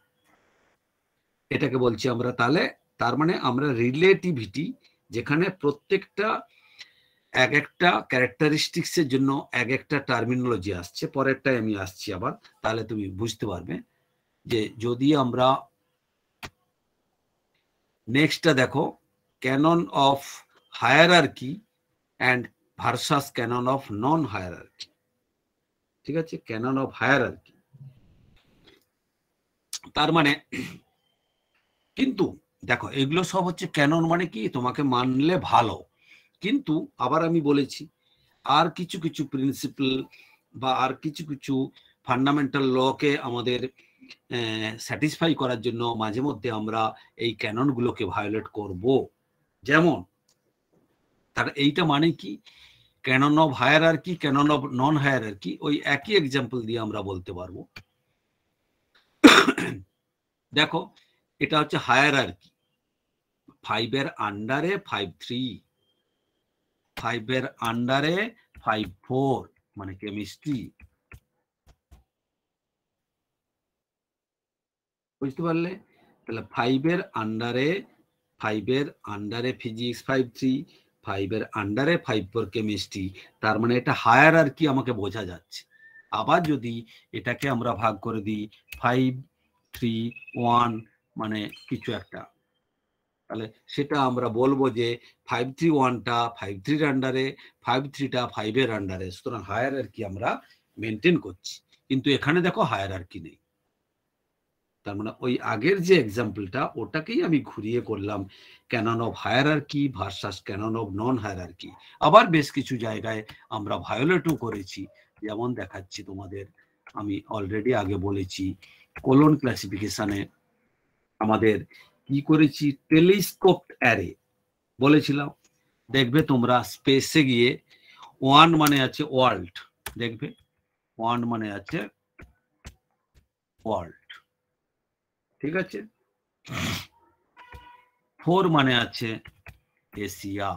এটাকে বলছি আমরা, তাহলে তার মানে আমরা রিলেটিভিটি যেখানে প্রত্যেকটা এক একটা ক্যারেক্টারিস্টিক্স এর জন্য এক একটা টার্মিনোলজি আসছে, পরেরটাই আমি আসছি আবার, তাহলে তুমি বুঝতে পারবে যে যদি আমরা নেক্সটটা দেখো, canon of hierarchy and versus canon of non hierarchy, ঠিক আছে। ক্যানন অফ হায়ারার্কি তার মানে, কিন্তু দেখো এগুলো সব হচ্ছে ক্যানন, মানে কি তোমাকে মানলে ভালো, কিন্তু আবার আমি বলেছি আর কিছু কিছু প্রিন্সিপাল বা আর কিছু কিছু ফান্ডামেন্টাল লকে আমাদের স্যাটিসফাই করার জন্য মাঝে মধ্যে আমরা এই ক্যানন গুলোকে ভায়োলেট করব। যেমন তার এইটা মানে কি, canon of hierarchy, canon of non hierarchy, ওই একই এক্সাম্পল দিয়ে আমরা বলতে পারবো। দেখো এটা হচ্ছে হায়ারার্কি, 5 এর আন্ডারে 5-3, 5 এর আন্ডারে 5-4 মানে কেমিস্ট্রি, বুঝতে পারলে? তাহলে 5 এর আন্ডারে ফিজিক্স 5-3, 5 এর আন্ডারে 5-4 কেমিস্ট্রি, তার মানে এটা হায়ারার্কি আমাকে বোঝা যাচ্ছে। আবার যদি এটাকে আমরা ভাগ করে দিই 5-3-1 মানে কিছু একটা, তাহলে সেটা আমরা বলবো যে 5-3-1টা 5-3 এর আন্ডারে, 5-3টা 5 এর আন্ডারে। সুতরাং হায়ারার্কি আমরা মেনটেন করছি, কিন্তু এখানে দেখো হায়ারার্কি নেই। তার মানে ওই আগের যে এক্সাম্পলটা ওটাকেই আমি ঘুরিয়ে করলাম canon of hierarchy versus canon of non hierarchy. আবার বেশ কিছু জায়গায় আমরা ভায়োলেটও করেছি, যেমন দেখাচ্ছি তোমাদের, আমি অলরেডি আগে বলেছি কোলন ক্লাসিফিকেশনে আমাদের কি করেছি, টেলিস্কোপ অ্যারে বলেছিলাম। দেখবে তোমরা স্পেসে গিয়ে 1 মানে আছে ওয়ার্ল্ড, দেখবে 1 মানে আছে ওয়ার্ল্ড, ঠিক আছে। 4 মানে আছে এশিয়া,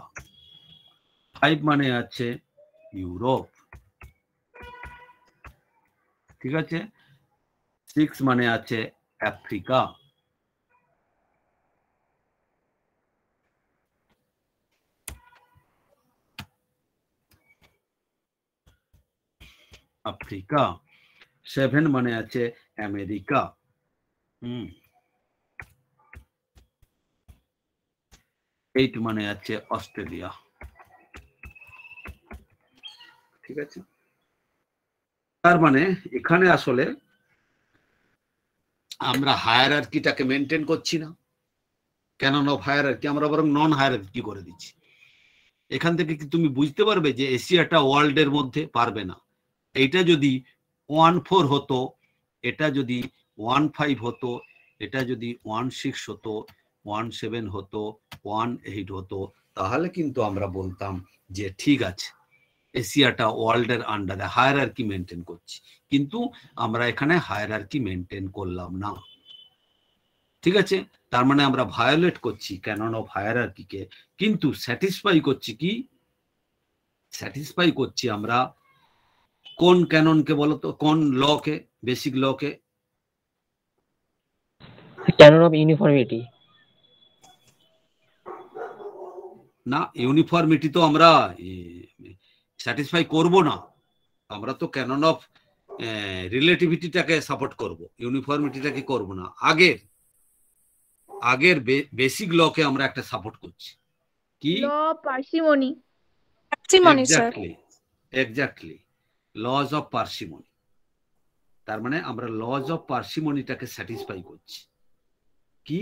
5 মানে আছে ইউরোপ, ঠিক আছে। 6 মানে আছে আফ্রিকা, আফ্রিকা। 7 মানে আছে আমেরিকা, 8 মানে আছে অস্ট্রেলিয়া, ঠিক আছে। তার মানে এখানে আসলে আমরা হায়ারার্কিটাকে মেনটেন করছি না, ক্যানন অফ হায়ারার্কি আমরা বরং নন হায়ারার্কি করে দিচ্ছি। এখান থেকে কি তুমি বুঝতে পারবে যে এশিয়াটা ওয়ার্ল্ডের মধ্যে? পারবে না। এইটা যদি 1-4 হতো, এটা যদি 1-5 হতো, এটা যদি 1-6 হতো, 1-7 হতো, 1-8 হতো, তাহলে কিন্তু আমরা বলতাম যে ঠিক আছে, এশিয়াটা ওয়ার্ল্ডের আন্ডারে হায়ারার্কি মেনটেন করছি। কিন্তু আমরা এখানে হায়ারার্কি মেনটেন করলাম না, ঠিক আছে। তার মানে আমরা ভায়োলেট করছি ক্যানন অফ হায়ারার্কিকে, কিন্তু স্যাটিসফাই করছি কি, স্যাটিসফাই করছি আমরা কোন ক্যাননকে বলতো, কোন লকে, বেসিক লকে? Canon of uniformity. না, ইউনিফর্মিটি তো আমরা স্যাটিসফাই করব না, আমরা তো ক্যানন অফ রিলেটিভিটিটাকে সাপোর্ট করব, ইউনিফর্মিটিটাকে করব না। আগের বেসিক লকে আমরা একটা সাপোর্ট করছি, কি? Law parsimony. Exactly, exactly, laws of parsimony. তার মানে আমরা লজ অফ পার্সিমনিটাকে স্যাটিসফাই করছি, কি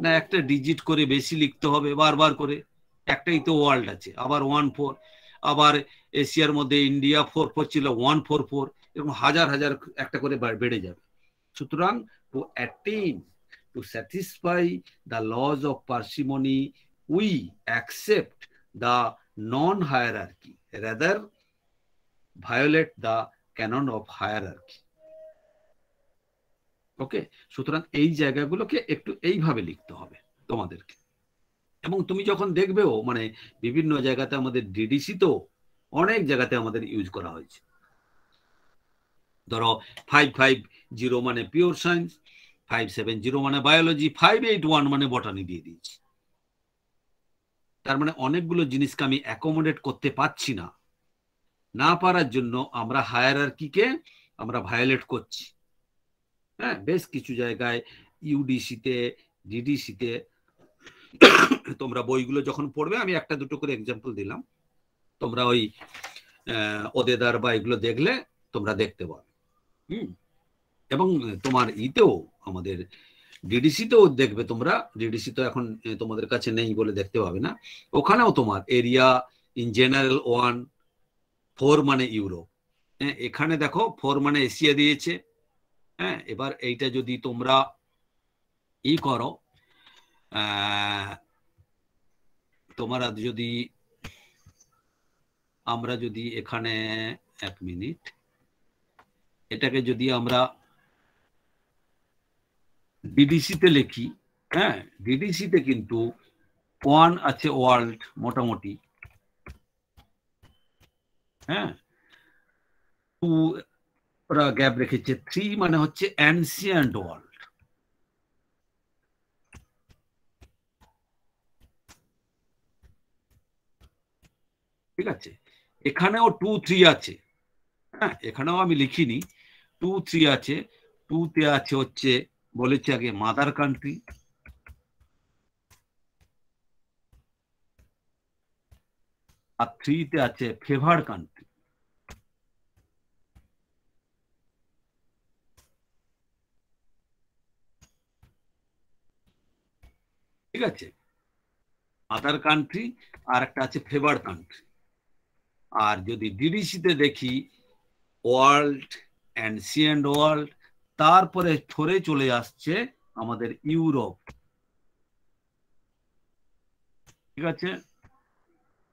না একটা ডিজিট করে বেশি লিখতে হবে বারবার করে, একটাই তো ওয়ার্ল্ড আছে, আবার 1-4, আবার এশিয়ার মধ্যে ইন্ডিয়া 4-4 ছিল, 1-4-4, এরকম হাজার হাজার একটা করে বেড়ে যাবে। সুতরাং to attain, to satisfy the laws of parsimony, we accept the non hierarchy, rather violate the canon of hierarchy. Okay, সুতরাং এই জায়গাগুলোকে একটু এইভাবে লিখতে হবে তোমাদেরকে। এবং তুমি যখন দেখবেও মানে বিভিন্ন জায়গাতে আমাদের ডিডিসি তো অনেক জায়গাতে আমাদের ইউজ করা হয়েছে। ধরো 550 মানে পিওর সায়েন্স, 570 মানে বায়োলজি, 581 মানে বটানি দিয়ে দিয়েছি। তার মানে অনেকগুলো জিনিসকে আমি অ্যাকোমোডেট করতে পারছি না, না পারার জন্য আমরা হায়ারার্কিকে আমরা ভায়োলেট করছি। হ্যাঁ, বেশ কিছু জায়গায় ইউডিসিতে, ডিডিসিতে তোমরা বইগুলো যখন পড়বে, আমি একটা দুটো করে এক্সাম্পল দিলাম, তোমরা ওই ওদেদার বা এগুলো দেখলে তোমরা দেখতে পাবে। এবং তোমার ইতেও আমাদের ডিডিসিতেও দেখবে তোমরা, ডিডিসি তো এখন তোমাদের কাছে নেই বলে দেখতে পাবে না, ওখানেও তোমার এরিয়া ইন জেনারেল 1-4 মানে ইউরোপ। হ্যাঁ, এখানে দেখো 4 মানে এশিয়া দিয়েছে। হ্যাঁ, এবার এইটা যদি তোমরা ই করো, তোমরা যদি, আমরা যদি এখানে 1 মিনিট, এটাকে যদি আমরা ডিডিসিতে লিখি, হ্যাঁ, ডিডিসিতে কিন্তু 1 আছে ওয়ার্ল্ড মোটামুটি, হ্যাঁ, 2 ওরা গ্যাপ রেখেছে, 3 মানে হচ্ছে অ্যানসিয়েন্ট ওয়ার্ল্ড। ঠিক আছে, এখানেও 2-3 আছে, হ্যাঁ, এখানেও আমি লিখিনি, 2-3 আছে। 2তে আছে হচ্ছে বলেছে আগে মাদার কান্ট্রি, আর 3তে আছে ফেভার কান্ট্রি। ঠিক আছে, মাদার কান্ট্রি আর একটা আছে ফেভার কান্ট্রি। আর যদি ডিডিসিতে দেখি ওয়ার্ল্ড, অ্যানসিয়েন্ট ওয়ার্ল্ড, তারপরে ফোরে চলে আসছে আমাদের ইউরোপ। ঠিক আছে,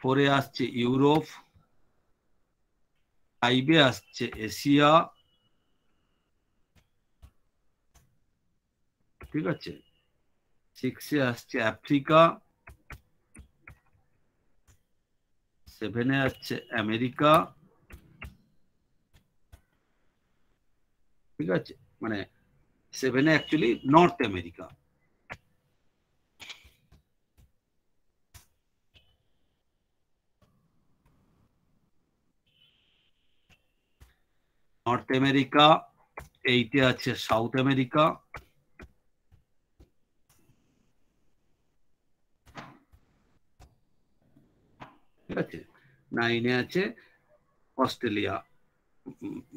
ফোরে আসছে ইউরোপ, 5-এ আসছে এশিয়া, ঠিক আছে, 6-এ আসছে আফ্রিকা, 7-এ আসছে আমেরিকা। ঠিক আছে, মানে 7-এ actually North America. North America, 8-এ আছে সাউথ আমেরিকা, ঠিক আছে, 9-এ আছে অস্ট্রেলিয়া,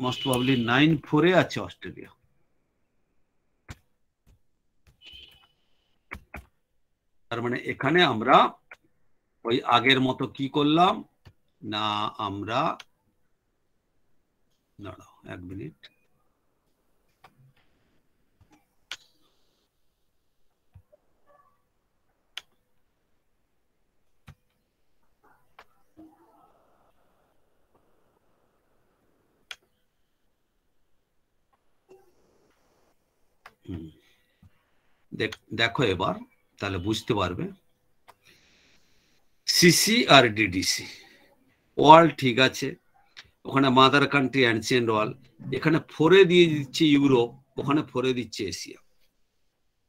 মোস্ট প্রবাবলি 9-4-এ আছে অস্ট্রেলিয়া। তার মানে এখানে আমরা ওই আগের মতো কি করলাম না, আমরা দাঁড়াও 1 মিনিট, দেখো এবার তাহলে বুঝতে পারবে। সিসি আর ডিডিসি ওয়ার্ল্ড ঠিক আছে, ওখানে মাদার কান্ট্রি অ্যানসিয়েন্ট ওয়ার্ল্ড, এখানে 4-এ দিয়ে দিচ্ছে ইউরোপ, ওখানে 4-এ দিচ্ছে এশিয়া,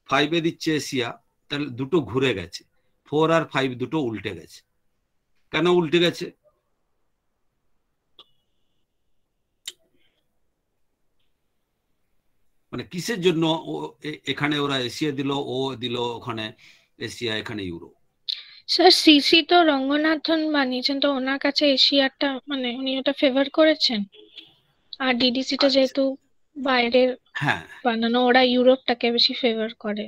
5-এ দিচ্ছে এশিয়া, তাহলে দুটো ঘুরে গেছে, 4 আর 5 দুটো উল্টে গেছে। কেন উল্টে গেছে? মানে কিসের জন্য এখানে ওরা এশিয়া দিল, ও দিল ওখানে এশিয়া, এখানে ইউরোপ? স্যার সিসি তো রঙ্গনাথন বানিয়েছেন, তো ওনার কাছে এশিয়াটা মানে উনি ওটা ফেভার করেছেন, আর ডিডিসিটা যেহেতু বাইরের হ্যাঁ বানানো, ওরা ইউরোপটাকে বেশি ফেভার করে।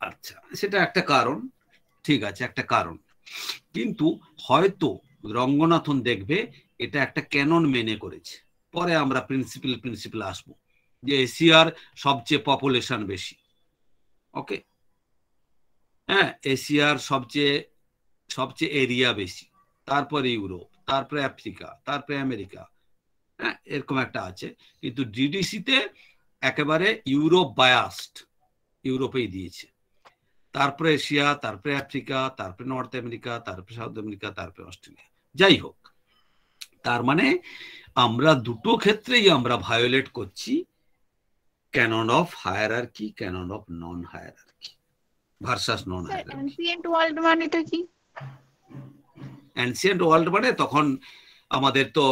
আচ্ছা, সেটা একটা কারণ, ঠিক আছে, একটা কারণ। কিন্তু হয়তো রঙ্গনাথন দেখবে এটা একটা ক্যানন মেনে করেছে, পরে আমরা প্রিন্সিপাল আসবো, যে এশিয়ার সবচেয়ে পপুলেশন বেশি, ওকে, হ্যাঁ, এশিয়ার সবচেয়ে এরিয়া বেশি, তারপরে ইউরোপ, তারপরে আফ্রিকা, তারপরে আমেরিকা, হ্যাঁ, এরকম একটা আছে। কিন্তু ডিডিসিতে একেবারে ইউরোপ বায়াসড, ইউরোপেই দিয়েছে, তারপরে এশিয়া, তারপরে আফ্রিকা, তারপরে নর্থ আমেরিকা, তারপরে সাউথ আমেরিকা, তারপরে অস্ট্রেলিয়া। যাই হোক, তার মানে আমরা দুটো ক্ষেত্রেই আমরা ভায়োলেট করছি canon of hierarchy, canon of non hierarchy versus non hierarchy. Ancient world মানেটা কি? অ্যানসিয়েন্ট ওয়ার্ল্ড মানে তখন আমাদের তো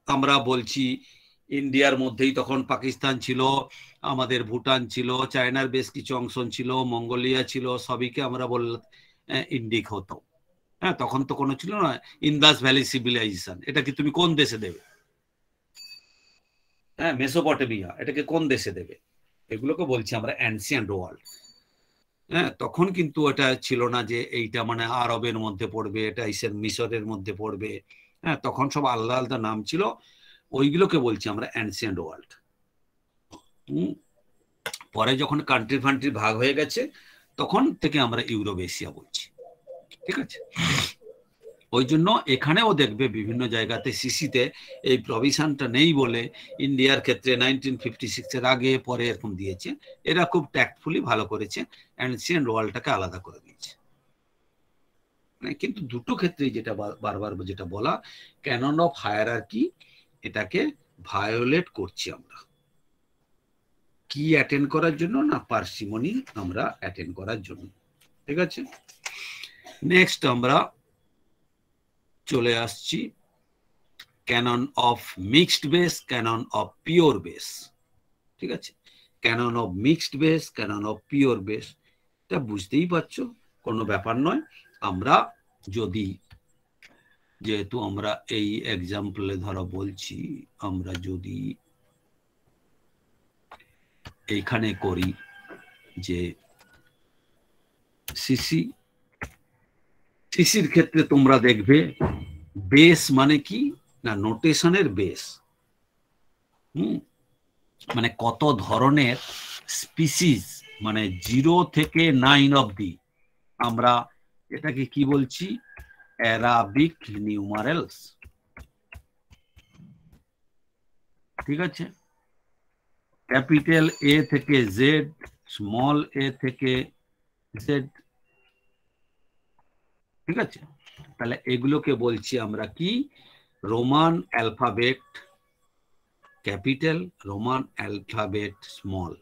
আমরা বলছি ইন্ডিয়ার মধ্যেই তখন পাকিস্তান ছিল, আমাদের ভুটান ছিল, চায়নার বেশ কিছু অংশ ছিল, মঙ্গোলিয়া ছিল, সবইকে আমরা ইন্ডিক হতো। হ্যাঁ, তখন তো কোনো ছিল না ইন্দাস ভ্যালি সিভিলাইজেশন, এটা কি তুমি কোন দেশে দেবে? হ্যাঁ, মেসোপটেমিয়া, এটাকে কোন দেশে দেবে? এগুলোকে বলছি আমরা অ্যানসিয়েন্ট ওয়ার্ল্ড। হ্যাঁ, তখন কিন্তু এটা ছিল না যে এইটা মানে আরবের মধ্যে পড়বে, এটা মিশরের মধ্যে পড়বে, হ্যাঁ, তখন সব আলাদা আলাদা নাম ছিল, ওইগুলোকে বলছি আমরা অ্যানসিয়েন্ট ওয়ার্ল্ড। পরে যখন কান্ট্রি ভাগ হয়ে গেছে তখন থেকে আমরা ইউরোপ এশিয়া বলছি, ঠিক আছে। ওই জন্য এখানেও দেখবে বিভিন্ন জায়গাতে সিসিতে এই প্রভিশনটা নেই বলে ইন্ডিয়ার ক্ষেত্রে 1956-এর আগে পরে এরকম দিয়েছে, এরা খুব ট্যাক্টফুলি ভালো করেছে, অ্যানসিয়েন্ট ওয়ার্ল্ডটাকে আলাদা করে দিয়েছে। কিন্তু দুটো ক্ষেত্রেই যেটা বারবার যেটা বলা, ক্যানন অফ হায়ারার্কি, এটাকে ভায়োলেট করছি আমরা। কি অ্যাটেন্ড করার জন্য? না, পার্সিমনি আমরা অ্যাটেন্ড করার জন্য, ঠিক আছে। নেক্সট আমরা চলে আসছি canon of mixed base, canon of pure base, ঠিক আছে। Canon of mixed base, canon of pure base, এটা বুঝতেই পারছো, কোনো ব্যাপার নয়। আমরা যদি, যেহেতু আমরা এই এক্সাম্পলে ধরো বলছি, আমরা যদি এইখানে করি যে সিসির ক্ষেত্রে তোমরা দেখবে বেস মানে কি না, নোটেশনের বেস, মানে কত ধরনের স্পিসিস, মানে 0 থেকে 9 অবধি আমরা এটাকে কি বলছি, অ্যারাবিক নিউমারেলস, ঠিক আছে। ক্যাপিটাল এ থেকে জেড, স্মল এ থেকে জেড, ঠিক আছে। তাহলে এগুলোকে বলছি আমরা কি, Roman alphabet capital, Roman alphabet small.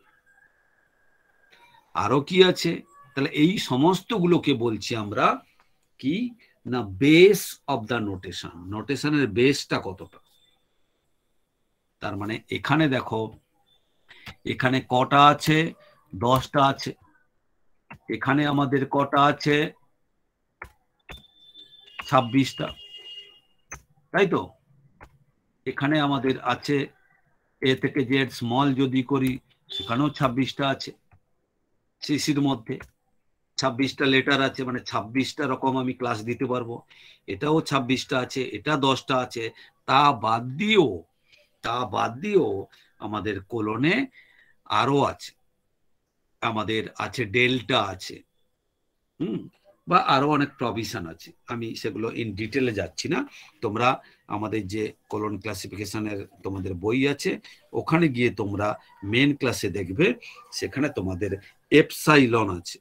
আরো কি আছে? তাহলে এই সমস্তগুলোকে বলছি আমরা কি না, বেস অফ দা নোটেশন, নোটেশনের বেসটা কতটা। তার মানে এখানে দেখো, এখানে কটা আছে, 10টা আছে, এখানে আমাদের কটা আছে, 26টা, তাই তো। এখানে আমাদের আছে এ থেকে জেড স্মল যদি করি সেখানেও 26টা আছে, সিসির মধ্যে 26টা লেটার আছে, মানে 26টা রকম আমি ক্লাস দিতে পারবো। এটাও 26টা আছে, এটা 10টা আছে, তা বাদ দিয়েও আমাদের কোলনে আরো আছে, আমাদের আছে ডেল্টা আছে, বা আরো অনেক প্রভিশন আছে, আমি সেগুলো ইন ডিটেলে যাচ্ছি না। তোমরা আমাদের যে কোলন ক্লাসিফিকেশনের তোমাদের বই আছে, ওখানে গিয়ে তোমরা মেন ক্লাসে দেখবে, সেখানে তোমাদের এপসাইলন আছে।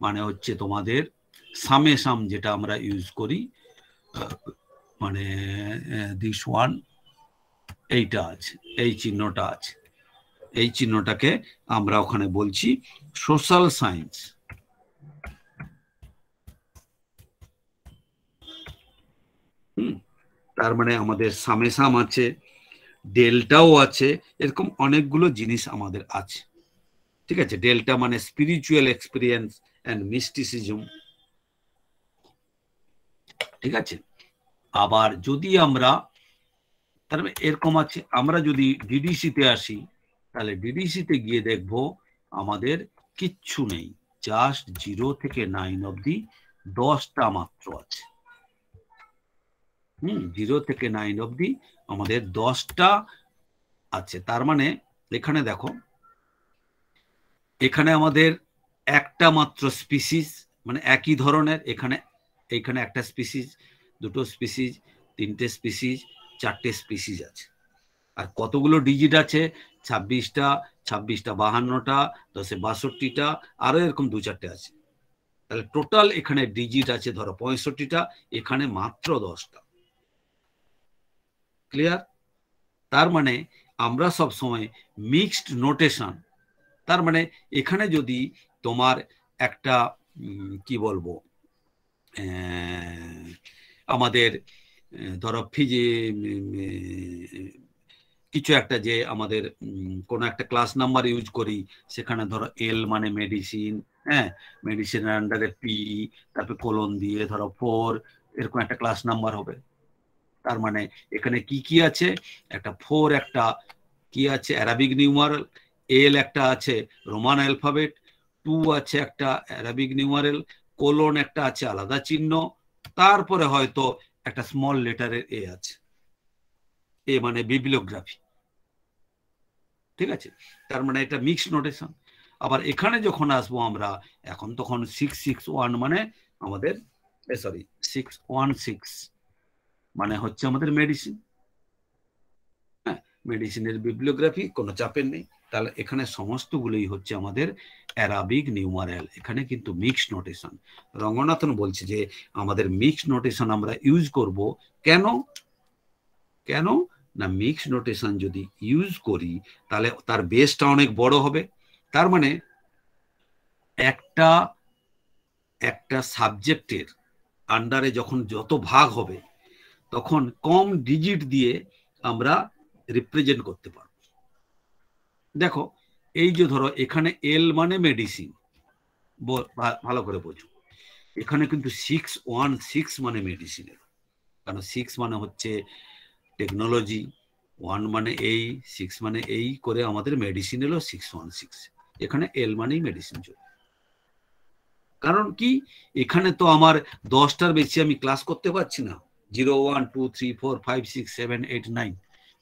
মানে হচ্ছে তোমাদের সামেসাম যেটা আমরা ইউজ করি, মানে দিস ওয়ান, এইটা আছে, এই চিহ্নটা আছে, এই চিহ্নটাকে আমরা ওখানে বলছি সোশ্যাল সায়েন্স। তার মানে আমাদের সামেসাম আছে, ডেল্টাও আছে, এরকম অনেকগুলো জিনিস আমাদের আছে। ঠিক আছে, ডেল্টা মানে স্পিরিচুয়াল এক্সপিরিয়েন্স অ্যান্ড মিস্টিসিজম। ঠিক আছে, আবার যদি আমরা, তার মানে এরকম আছে, আমরা যদি ডিডিসিতে আসি, তাহলে ডিডিসিতে গিয়ে দেখবো আমাদের কিচ্ছু নেই, জাস্ট 0 থেকে 9 অব্দি 10টা মাত্র আছে। 0 থেকে 9 অব্দি আমাদের 10টা আছে। তার মানে এখানে দেখো, এখানে আমাদের একটা মাত্র স্পিসিস, মানে একই ধরনের, এখানে একটা স্পিসিস, দুটো স্পিসিস, তিনটে স্পিসিস, চারটে স্পিসিস আছে। আর কতগুলো ডিজিট আছে? 26টা, 56টা 52টা, 10-এ 62টা, আরো এরকম 2-4টে আছে। তাহলে টোটাল এখানে ডিজিট আছে ধরো 65টা, এখানে মাত্র 10টা। ক্লিয়ার? তার মানে আমরা সব সময় মিক্সড নোটেশন, তার মানে এখানে যদি তোমার একটা কি বলবো, আমাদের ধরো কিছু একটা, যে আমাদের কোনো একটা ক্লাস নাম্বার ইউজ করি, সেখানে ধরো এল মানে মেডিসিন, হ্যাঁ, মেডিসিনের আন্ডারে পি, তারপরে কোলন দিয়ে ধরো 4, এরকম একটা ক্লাস নাম্বার হবে। তার মানে এখানে কি কি আছে? একটা 4, একটা কি আছে অ্যারাবিক নিউমারাল, এল একটা আছে রোমান অ্যালফাবেট, 2 আছে একটা অ্যারাবিক নিউমারাল, কোলন একটা আছে আলাদা চিহ্ন, তারপরে হয়তো একটা স্মল লেটারের এ আছে, এ মানে বিবলিওগ্রাফি। ঠিক আছে, তার মানে এটা মিক্সড নোটেশন। আবার এখানে যখন আসবো আমরা, এখন তখন 661 মানে আমাদের, সরি 616 মানে হচ্ছে আমাদের মেডিসিন। হ্যাঁ, মেডিসিনের বিবলিওগ্রাফি, কোনো চাপের নেই। তাহলে এখানে সমস্তগুলোই হচ্ছে আমাদের অ্যারাবিক নিউমারাল। এখানে কিন্তু মিক্সড নোটেশন। রঙ্গনাথন বলছে যে আমাদের মিক্সড নোটেশন আমরা ইউজ করব। কেন? কেন না, মিক্সড নোটেশন যদি ইউজ করি তাহলে তার বেসটা অনেক বড় হবে। তার মানে একটা সাবজেক্টের আন্ডারে যখন যত ভাগ হবে, তখন কম ডিজিট দিয়ে আমরা রিপ্রেজেন্ট করতে পারবো। দেখো, এই যে ধরো এখানে এল মানে মেডিসিন, ভালো করে বোঝো, এখানে কিন্তু 616 মানে মেডিসিনের, কারণ 6 মানে হচ্ছে টেকনোলজি, 1 মানে এই, 6 মানে এই করে আমাদের মেডিসিন এলো 616। এখানে এল মানেই মেডিসিন চলে। কারণ কি, এখানে তো আমার 10টার বেশি আমি ক্লাস করতে পারছি না, 0 1 2 3 4 5 6 7 8 9।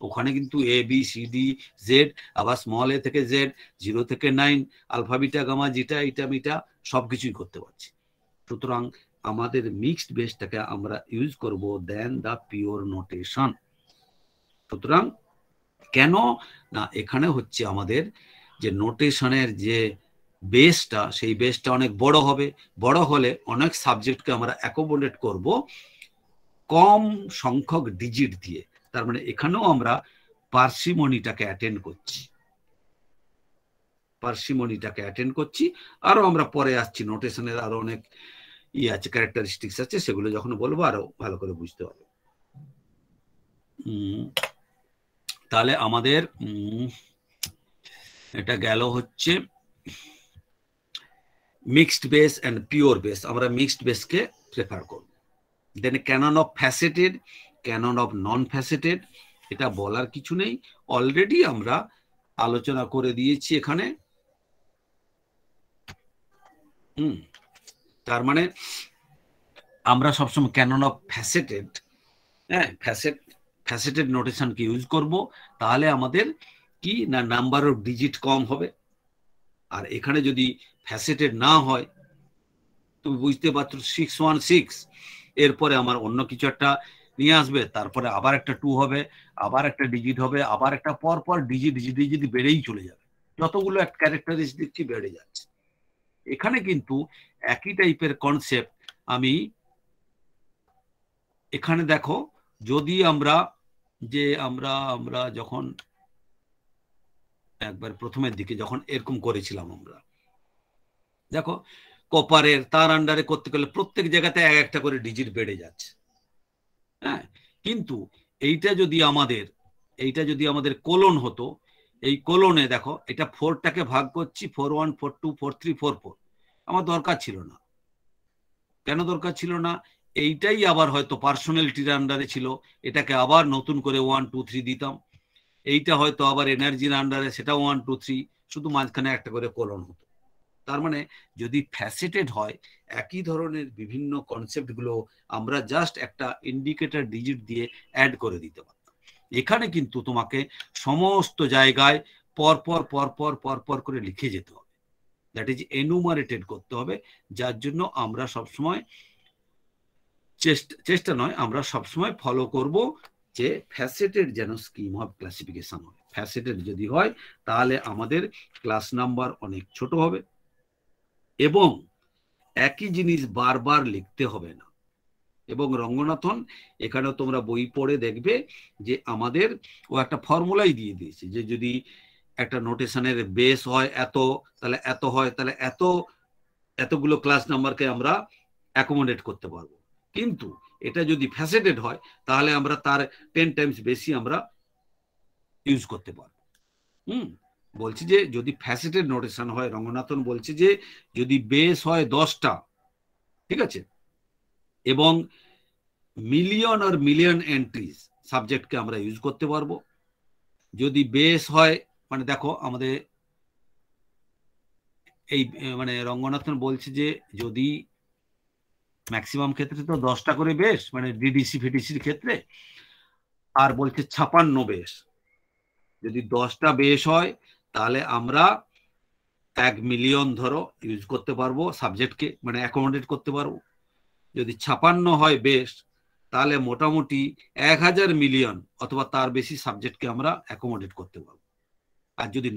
ওখানে কিন্তু A B C D Z, আবার স্মল এ থেকে জেড, 0 থেকে 9, আলফা বিটা গামা জিটা ইটা মিটা সবকিছুই করতে পারছি। সুতরাং আমাদের মিক্সড বেসটাকে আমরা ইউজ করব দেন দা পিওর নোটেশন। সুতরাং কেন না, এখানে হচ্ছে আমাদের যে নোটেশনের যে বেসটা, সেই বেসটা অনেক বড় হবে। বড় হলে অনেক সাবজেক্টকে আমরা অ্যাকোমোডেট করব কম সংখ্যক ডিজিট দিয়ে। তার মানে এখানেও আমরা পার্সিমনিটাকে অ্যাটেন্ড করছি, আরো আমরা পরে আসছি, নোটেশনের আরো অনেক আছে, ক্যারেক্টারিস্টিক্স আছে, সেগুলো যখন বলবো আরো ভালো করে বুঝতে হবে। তাহলে আমাদের এটা গেল হচ্ছে mixed base and pure base. আমরা মিক্সড বেসকে প্রেফার করব। Then canon of faceted, canon of non faceted, এটা বলার কিছু নেই, অলরেডি আমরা আলোচনা করে দিয়েছি এখানে। তার মানে আমরা সবসময় ক্যানন অফ ফ্যাসেটেড, ফ্যাসেটেড নোটেশনকে ইউজ করব। তাহলে আমাদের কি না, নাম্বার অফ ডিজিট কম হবে। আর এখানে যদি ফ্যাসেটেড না হয়, তুমি বুঝতে পারছো 616, এরপরে আমার অন্য কিছু একটা নিয়ে আসবে, তারপরে আবার একটা 2 হবে, আবার একটা ডিজিট হবে, আবার একটা পরপর ডিজিট বেড়েই চলে যাবে। যতগুলো ক্যারেক্টারিস্টিক বেড়ে যাচ্ছে। এখানে কিন্তু একই টাইপের কনসেপ্ট আমি এখানে দেখো, যদি আমরা যখন একবার প্রথমের দিকে যখন এরকম করেছিলাম আমরা, দেখো কপারের তার আন্ডারে করতে গেলে প্রত্যেক জায়গাতে এক একটা করে ডিজিট বেড়ে যাচ্ছে। হ্যাঁ, কিন্তু এইটা যদি আমাদের কোলন হতো, এই কোলনে দেখো এটা 4টাকে ভাগ করছি, 4 1 4 2 4 3 4 4, আমার দরকার ছিল না। কেন দরকার ছিল না? এইটাই আবার হয়তো পার্সোনালিটির আন্ডারে ছিল, এটাকে আবার নতুন করে 1 2 3 দিতাম। এইটা হয়তো আবার এনার্জির আন্ডারে, সেটা 1 2 3, শুধু মাঝখানে একটা করে কোলন হতো। তার মানে যদি ফ্যাসেটেড হয়, একই ধরনের বিভিন্ন কনসেপ্ট গুলো আমরা জাস্ট একটা ইন্ডিকেটর ডিজিট দিয়ে অ্যাড করে দিতে পারতাম। এখানে কিন্তু তোমাকে সমস্ত জায়গায় পরপর পরপর পরপর করে লিখে যেতে হবে, দ্যাট ইজ এনুমারেটেড করতে হবে। যার জন্য আমরা সবসময় চেষ্টা নয়, আমরা সবসময় ফলো করব যে ফ্যাসেটেড যেন স্কিম অফ ক্লাসিফিকেশন হয়। ফ্যাসেটেড যদি হয় তাহলে আমাদের ক্লাস নাম্বার অনেক ছোট হবে এবং একই জিনিস বারবার লিখতে হবে না। এবং রঙ্গনাথন এখানেও তোমরা বই পড়ে দেখবে যে আমাদের ও একটা ফর্মুলাই দিয়ে দিয়েছে যে যদি একটা নোটেশনের বেস হয় এত, তাহলে এত হয়, তাহলে এতগুলো ক্লাস নাম্বারকে আমরা অ্যাকোমোডেট করতে পারবো। কিন্তু এটা যদি ফ্যাসেটেড হয় তাহলে আমরা তার 10 টাইমস বেশি আমরা ইউজ করতে পারবো। বলছি যে যদি ফ্যাসেটেড নোটেশন হয়, রঙ্গনাথন বলছে যে যদি বেস হয় 10টা, ঠিক আছে, এবং মিলিয়ন আর মিলিয়ন এন্ট্রিজ সাবজেক্টকে আমরা ইউজ করতে পারবো। যদি বেস হয়, মানে দেখো আমাদের এই মানে রঙ্গনাথন বলছে যে যদি ম্যাক্সিমাম ক্ষেত্রে তো 10টা করে বেস, মানে ডিডিসি ফিডিসির ক্ষেত্রে, আর বলছে 56 বেস। যদি 10টা বেস হয় তাহলে আমরা 1 মিলিয়ন ধরো ইউজ করতে পারবো সাবজেক্টকে, মানে অ্যাকোমোডেট করতে পারবো। যদি 56 হয় বেস, তাহলে মোটামুটি 1000 মিলিয়ন অথবা তার বেশি সাবজেক্টকে আমরা অ্যাকোমোডেট করতে পারবো। আর যদি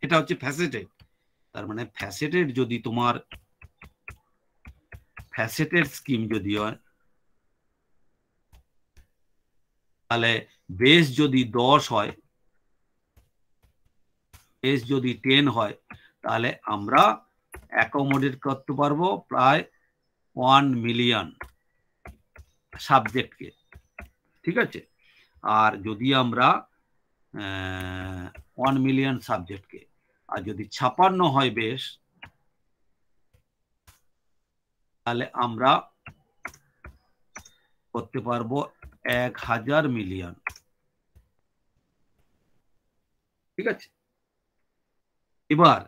এটা হচ্ছে ফ্যাসেটেড, তার মানে ফ্যাসেটেড যদি তোমার ফ্যাসেটেড স্কিম যদি হয়, তাহলে বেস যদি 10 হয়, বেস যদি 10 হয়, তাহলে আমরা অ্যাকোমোডেট করতে পারবো প্রায় 1 মিলিয়ন সাবজেক্টকে, ঠিক আছে। আর যদি আমরা 1 মিলিয়ন সাবজেক্টকে, আর যদি 56 হয় বেশ, তাহলে আমরা করতে পারবো 1000 মিলিয়ন, ঠিক আছে। এবার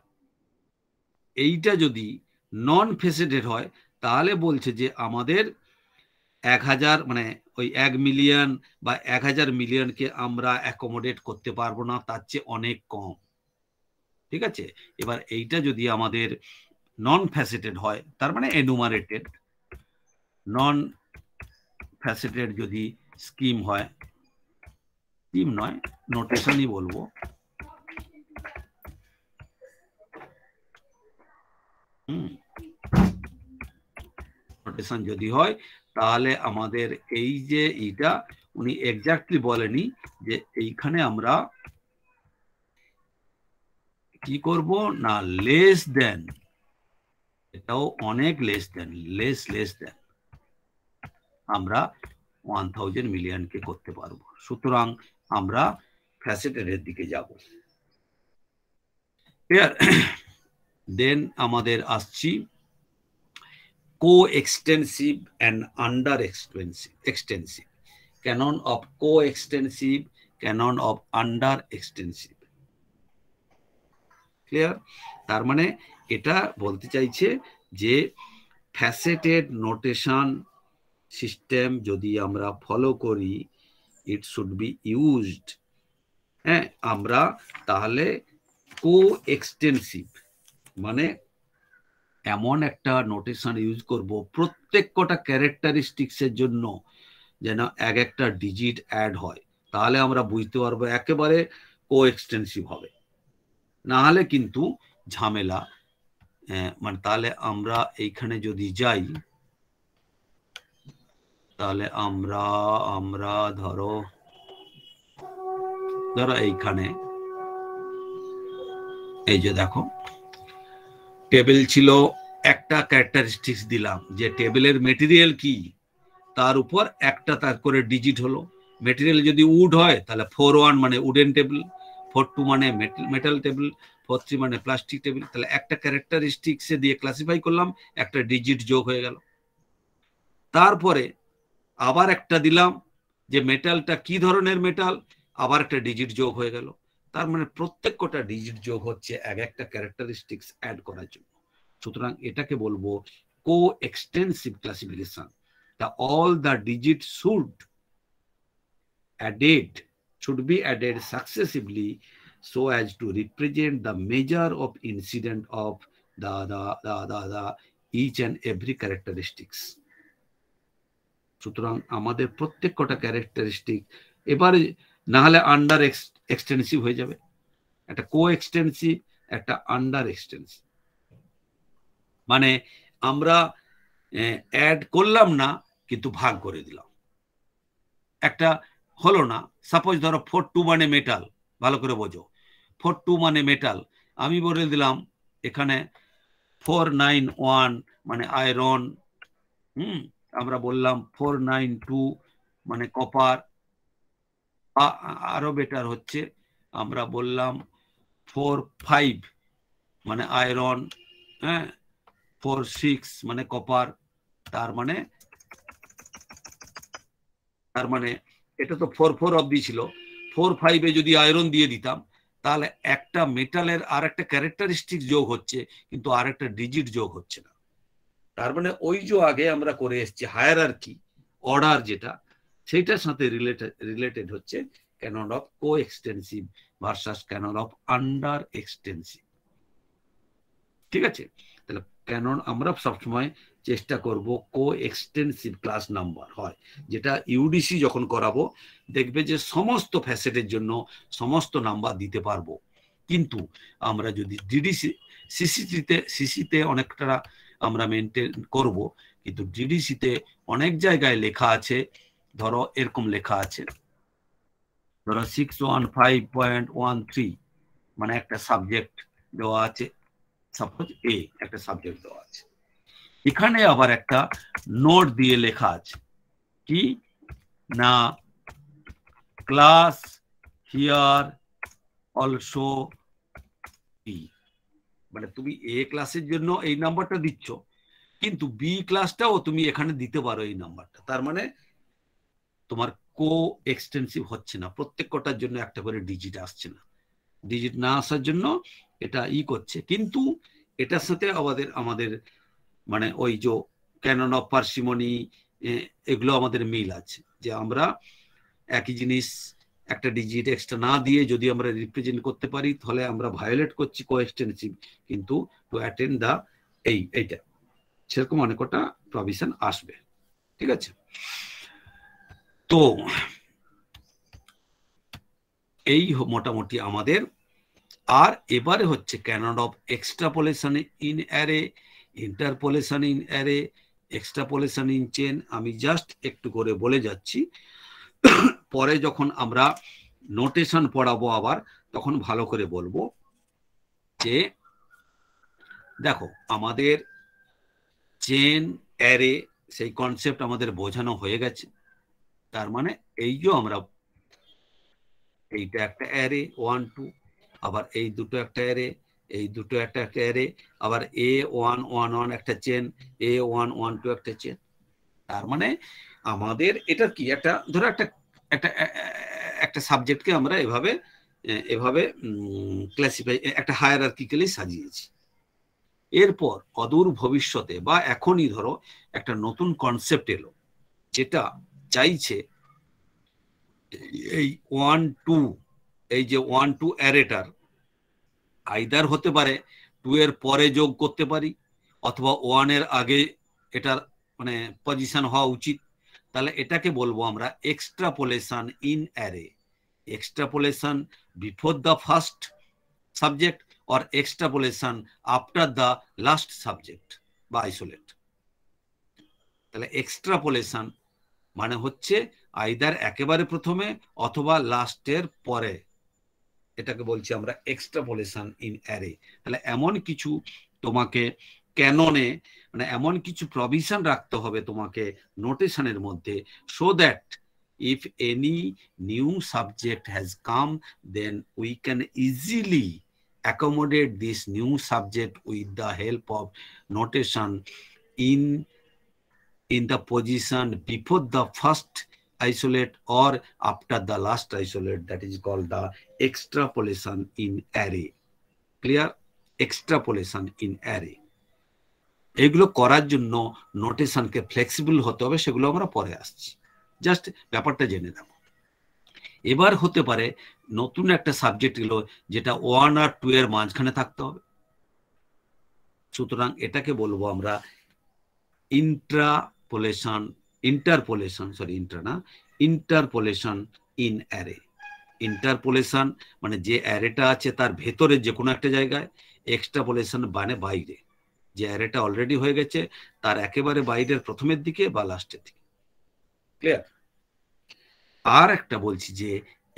এইটা যদি নন ফেসেটেড হয় তাহলে বলছে যে আমাদের 1000 মানে ওই 1 মিলিয়ন বা 1000 মিলিয়নকে আমরা অ্যাকোমোডেট করতে পারবো না, তার চেয়ে অনেক কম, ঠিক আছে। এবার এইটা যদি আমাদের নন ফ্যাসেটেড হয়, তার মানে এনুমারেটেড, নন ফ্যাসেটেড যদি স্কিম হয়, স্কিম নয় নোটেশনই বলবো, নোটেশন যদি হয়, তাহলে আমাদের এই যে এইটা উনি এক্স্যাক্টলি বলেনি যে এইখানে আমরা কি করব না, লেস দেন, এটাও অনেক লেস দেন, লেস দেন আমরা 1000 মিলিয়নকে করতে পারবো। সুতরাং আমরা ফ্যাসেটেড এর দিকে যাব। দেন আমাদের আসছি co-extensive and under-extensive, canon of co-extensive, canon of under-extensive, clear? তার মানে এটা বলতে চাইছে যে ফ্যাসেটেড নোটেশন সিস্টেম যদি আমরা ফলো করি, ইট শুড বি ইউজড, হ্যাঁ, আমরা তাহলে co-extensive মানে এমন একটা নোটেশন ইউজ করব প্রত্যেক কটা ক্যারেক্টারিস্টিক্স এর জন্য যেন এক একটা ডিজিট অ্যাড হয়, তাহলে আমরা বুঝতে পারবো একেবারে কোএক্সটেন্সিভ হবে। না হলে কিন্তু ঝামেলা। মানে তাহলে আমরা এইখানে যদি যাই, তাহলে আমরা ধরো এইখানে এই যে দেখো টেবিল ছিল, একটা ক্যারেক্টারিস্টিক্স দিলাম যে টেবিলের মেটেরিয়াল কি, তার উপর একটা তার করে ডিজিট হলো। মেটেরিয়াল যদি উড হয় তাহলে 4-1 মানে উডেন টেবিল, 4-2 মানে মেটাল টেবিল, 4-3 মানে প্লাস্টিক টেবিল। তাহলে একটা ক্যারেক্টারিস্টিক্স দিয়ে ক্লাসিফাই করলাম, একটা ডিজিট যোগ হয়ে গেল। তারপরে আবার একটা দিলাম যে মেটালটা কি ধরনের মেটাল, আবার একটা ডিজিট যোগ হয়ে গেল। তার মানে প্রত্যেক কটা ডিজিট যোগ হচ্ছে এক একটা ক্যারেক্টারিস্টিক্স অ্যাড করার জন্য। সুতরাং এটাকে বলবো co extensive classification. all the digits should be added successively so as to represent the measure of incident of the each and every characteristics. সুতরাং আমাদের প্রত্যেক কটা ক্যারেক্টারিস্টিক এবারে না হলে আন্ডার এক্সটেন্সিভ হয়ে যাবে। একটা কো এক্সটেন্সিভ, একটা আন্ডার এক্সটেন্সিভ। মানে আমরা অ্যাড করলাম না কিন্তু ভাগ করে দিলাম, একটা হলো না। সাপোজ ধরো 4-2 মানে মেটাল, ভালো করে বোঝো, 4-2 মানে মেটাল। আমি বলে দিলাম এখানে 491 মানে আয়রন, আমরা বললাম 492 মানে কপার, আরো বেটার হচ্ছে আমরা বললাম 4-5 মানে আয়রন, 4-6 মানে কপার। তার মানে এটা তো 4-4 অবধি ছিল, 4-5-এ যদি আয়রন দিয়ে দিতাম তাহলে একটা মেটালের আর একটা ক্যারেক্টারিস্টিক যোগ হচ্ছে কিন্তু আর একটা ডিজিট যোগ হচ্ছে না। তার মানে ওই যে আগে আমরা করে এসেছি হায়ারার্কি অর্ডার, যেটা সেইটার সাথে রিলেটেড হচ্ছে canon of co extensive versus canon of under extensive. ঠিক আছে? তাহলে ক্যানন আমরা সবসময় চেষ্টা করব কো এক্সটেন্সিভ ক্লাস নাম্বার হয়, যেটা ইউডিসি যখন করাবো দেখবে যে সমস্ত ফ্যাসেটের জন্য সমস্ত নাম্বার দিতে পারবো। কিন্তু আমরা যদি ডিডিসি সিসিতে অনেকটা আমরা মেনটেন করব, কিন্তু ডিডিসিতে অনেক জায়গায় লেখা আছে, ধরো এরকম লেখা আছে, ধরো 615.13 মানে একটা সাবজেক্ট দেওয়া আছে, সাপোজ এ একটা সাবজেক্ট দেওয়া আছে, এখানে আবার একটা নোট দিয়ে লেখা আছে কি না, ক্লাস হিয়ার অলসো বি, মানে তুমি এ ক্লাসের জন্য এই নাম্বারটা দিচ্ছ কিন্তু বি ক্লাসটাও তুমি এখানে দিতে পারো এই নাম্বারটা। তার মানে তোমার কো এক্সটেন্সিভ হচ্ছে না, প্রত্যেক কটার জন্য একটা করে ডিজিট আসছে না। ডিজিট না আসার জন্য এটা করছে, কিন্তু এটার সাথে আমাদের মানে ওই যে ক্যানন অফ পার্সিমনি এগুলো আমাদের মিল আছে, যে আমরা একই জিনিস একটা ডিজিট এক্সট্রা না দিয়ে যদি আমরা রিপ্রেজেন্ট করতে পারি তাহলে আমরা ভায়োলেট করছি কো এক্সটেন্সিভ, কিন্তু টু অ্যাটেন্ড দা এইটা সেরকম অনেক কটা প্রভিশন আসবে। ঠিক আছে? তো এই মোটামুটি আমাদের। আর এবারে হচ্ছে canon of extrapolation in array, interpolation in array, extrapolation in chain. আমি জাস্ট একটু করে বলে যাচ্ছি, পরে যখন আমরা নোটেশন পড়াবো আবার তখন ভালো করে বলবো। যে দেখো আমাদের চেন অ্যারে সেই কনসেপ্ট আমাদের বোঝানো হয়ে গেছে। তার মানে এই যে আমরা এইটা একটা অ্যারে 1-2, আবার এই দুটো একটা অ্যারে, এই দুটো একটা অ্যারে, আবার A1-1-1 একটা চেন, A1-1-2 একটা চেন। তার মানে আমাদের এটা কি একটা ধরো একটা সাবজেক্টকে আমরা এভাবে ক্লাসিফাই একটা হায়ারার্কিক্যালি সাজিয়েছি। এরপর অদূর ভবিষ্যতে বা এখনই ধরো একটা নতুন কনসেপ্ট এলো যেটা চাইছে এই 1-2, এই যে 1-2 অ্যারেটার আইদার হতে পারে 2 এর পরে যোগ করতে পারি অথবা 1 এর আগে এটার মানে পজিশন হওয়া উচিত। তাহলে এটাকে বলবো আমরা extrapolation in array. Extrapolation before the first subject or extrapolation after the last subject বা isolate. তাহলে extrapolation মানে হচ্ছে আইদার একেবারে প্রথমে অথবা লাস্টের পরে, এটাকে বলছি আমরা এক্সট্রাপোলেশন ইন অ্যারে। তাহলে এমন কিছু তোমাকে ক্যাননে মানে এমন কিছু প্রভিশন রাখতে হবে তোমাকে নোটেশনের মধ্যে, so that if any new subject has come, then we can easily accommodate this new subject with the help of notation in the position before the first isolate or after the last isolate. That is called the extrapolation in array. Clear? Extrapolation in array. এগুলো করার জন্য নোটেশনকে flexible হতে হবে, সেগুলো আমরা পরে আসছি, just ব্যাপারটা জেনে নাও। এবার হতে পারে নতুন একটা সাবজেক্ট এলো যেটা 1 আর 2 এর মাঝখানে থাকতে হবে, সুতরাং এটাকে বলবো আমরা ইন্টারপোলেশন ইন অ্যারে। ইন্টারপোলেশন মানে যে অ্যারেটা আছে তার ভেতরে যে কোনো একটা জায়গায়, এক্সট্রাপোলেশন মানে বাইরে, যে অ্যারেটা অলরেডি হয়ে গেছে তার একেবারে বাইরের প্রথমের দিকে বা লাস্টের দিকে। ক্লিয়ার? আর একটা বলছি যে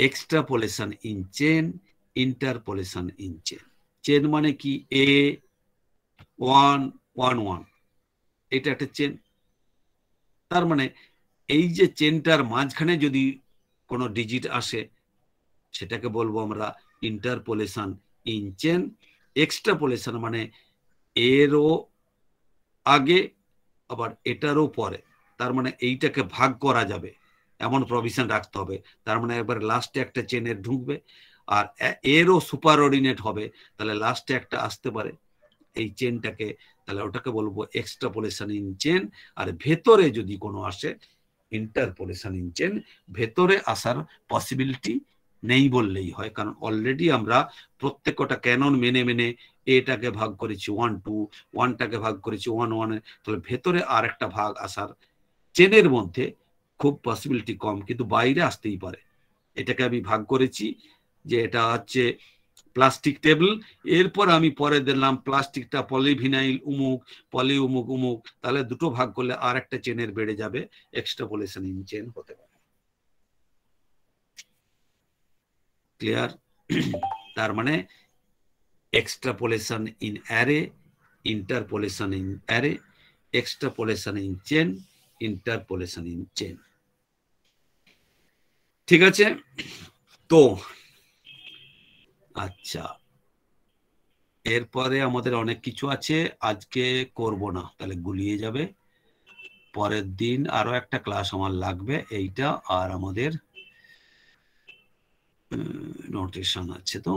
extrapolation in chain, interpolation in chain. Chain মানে কি? A 1 1 1, এটা একটা চেন। তার মানে এই যে চেনটার মাঝখানে যদি কোনো ডিজিট আসে সেটাকে বলবো আমরা ইন্টারপোলেশন ইন চেন। এক্সট্রাপোলেশন মানে এরও আগে আবার এটারও পরে, তার মানে এইটাকে ভাগ করা যাবে এমন প্রভিশন রাখতে হবে। তার মানে একবার লাস্টে একটা চেনের ঢুকবে আর এরও সুপার অর্ডিনেট হবে, তাহলে লাস্টে একটা আসতে পারে এই চেনটাকে, তাহলে ওটাকে বলবো এক্সট্রাপোলেশন ইন চেন। আর ভেতরে যদি কোনো আসে ইন্টারপোলেশন ইন চেন, ভেতরে আসার পসিবিলিটি নেই বললেই হয়, কারণ অলরেডি আমরা প্রত্যেকটা ক্যানন মেনে মেনে এটাকে ভাগ করেছি 1 2, 1টাকে ভাগ করেছি 1 1, তাহলে ভেতরে আর একটা ভাগ আসার চেনের মধ্যে খুব পসিবিলিটি কম, কিন্তু বাইরে আসতেই পারে। এটাকে আমি ভাগ করেছি যে এটা হচ্ছে প্লাস্টিক টেবিল, এরপর আমি পরে দিলাম প্লাস্টিকটা পলিভিনাইল উমুক, পলি উমুক উমুক, তাহলে দুটো ভাগ করলে আর একটা চেনের বেড়ে যাবে, এক্সট্রাপোলেশন ইন চেন হতে পারে। ক্লিয়ার? তার মানে extrapolation in array, interpolation in array, extrapolation in chain, interpolation in chain. ঠিক আছে? তো আচ্ছা, এরপরে আমাদের অনেক কিছু আছে, আজকে করব না, তাহলে গুলিয়ে যাবে। পরের দিন আরো একটা ক্লাস আমার লাগবে, এইটা আর আমাদের নোটেশন আছে। তো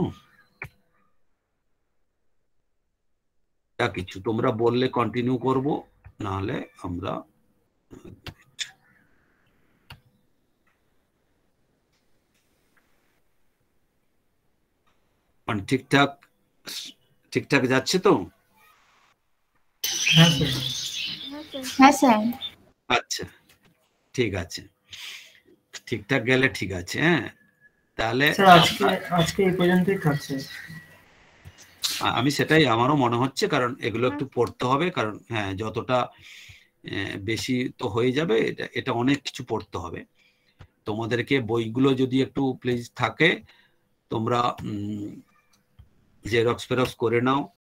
কিছু তোমরা বললে কন্টিনিউ করব, নাহলে আমরা ঠিকঠাক ঠিকঠাক যাচ্ছে তো? হ্যাঁ স্যার। আচ্ছা ঠিক আছে, ঠিকঠাক গেলে ঠিক আছে। হ্যাঁ, তাহলে আজকে এই পর্যন্তই থাকছে। আমি সেটাই আমারও মনে হচ্ছে, কারণ এগুলো একটু পড়তে হবে, কারণ হ্যাঁ যতটা বেশি তো হয়ে যাবে, এটা অনেক কিছু পড়তে হবে। তোমাদেরকে বইগুলো যদি একটু প্লিজ থাকে তোমরা জেরক্স ফেরক্স করে নাও।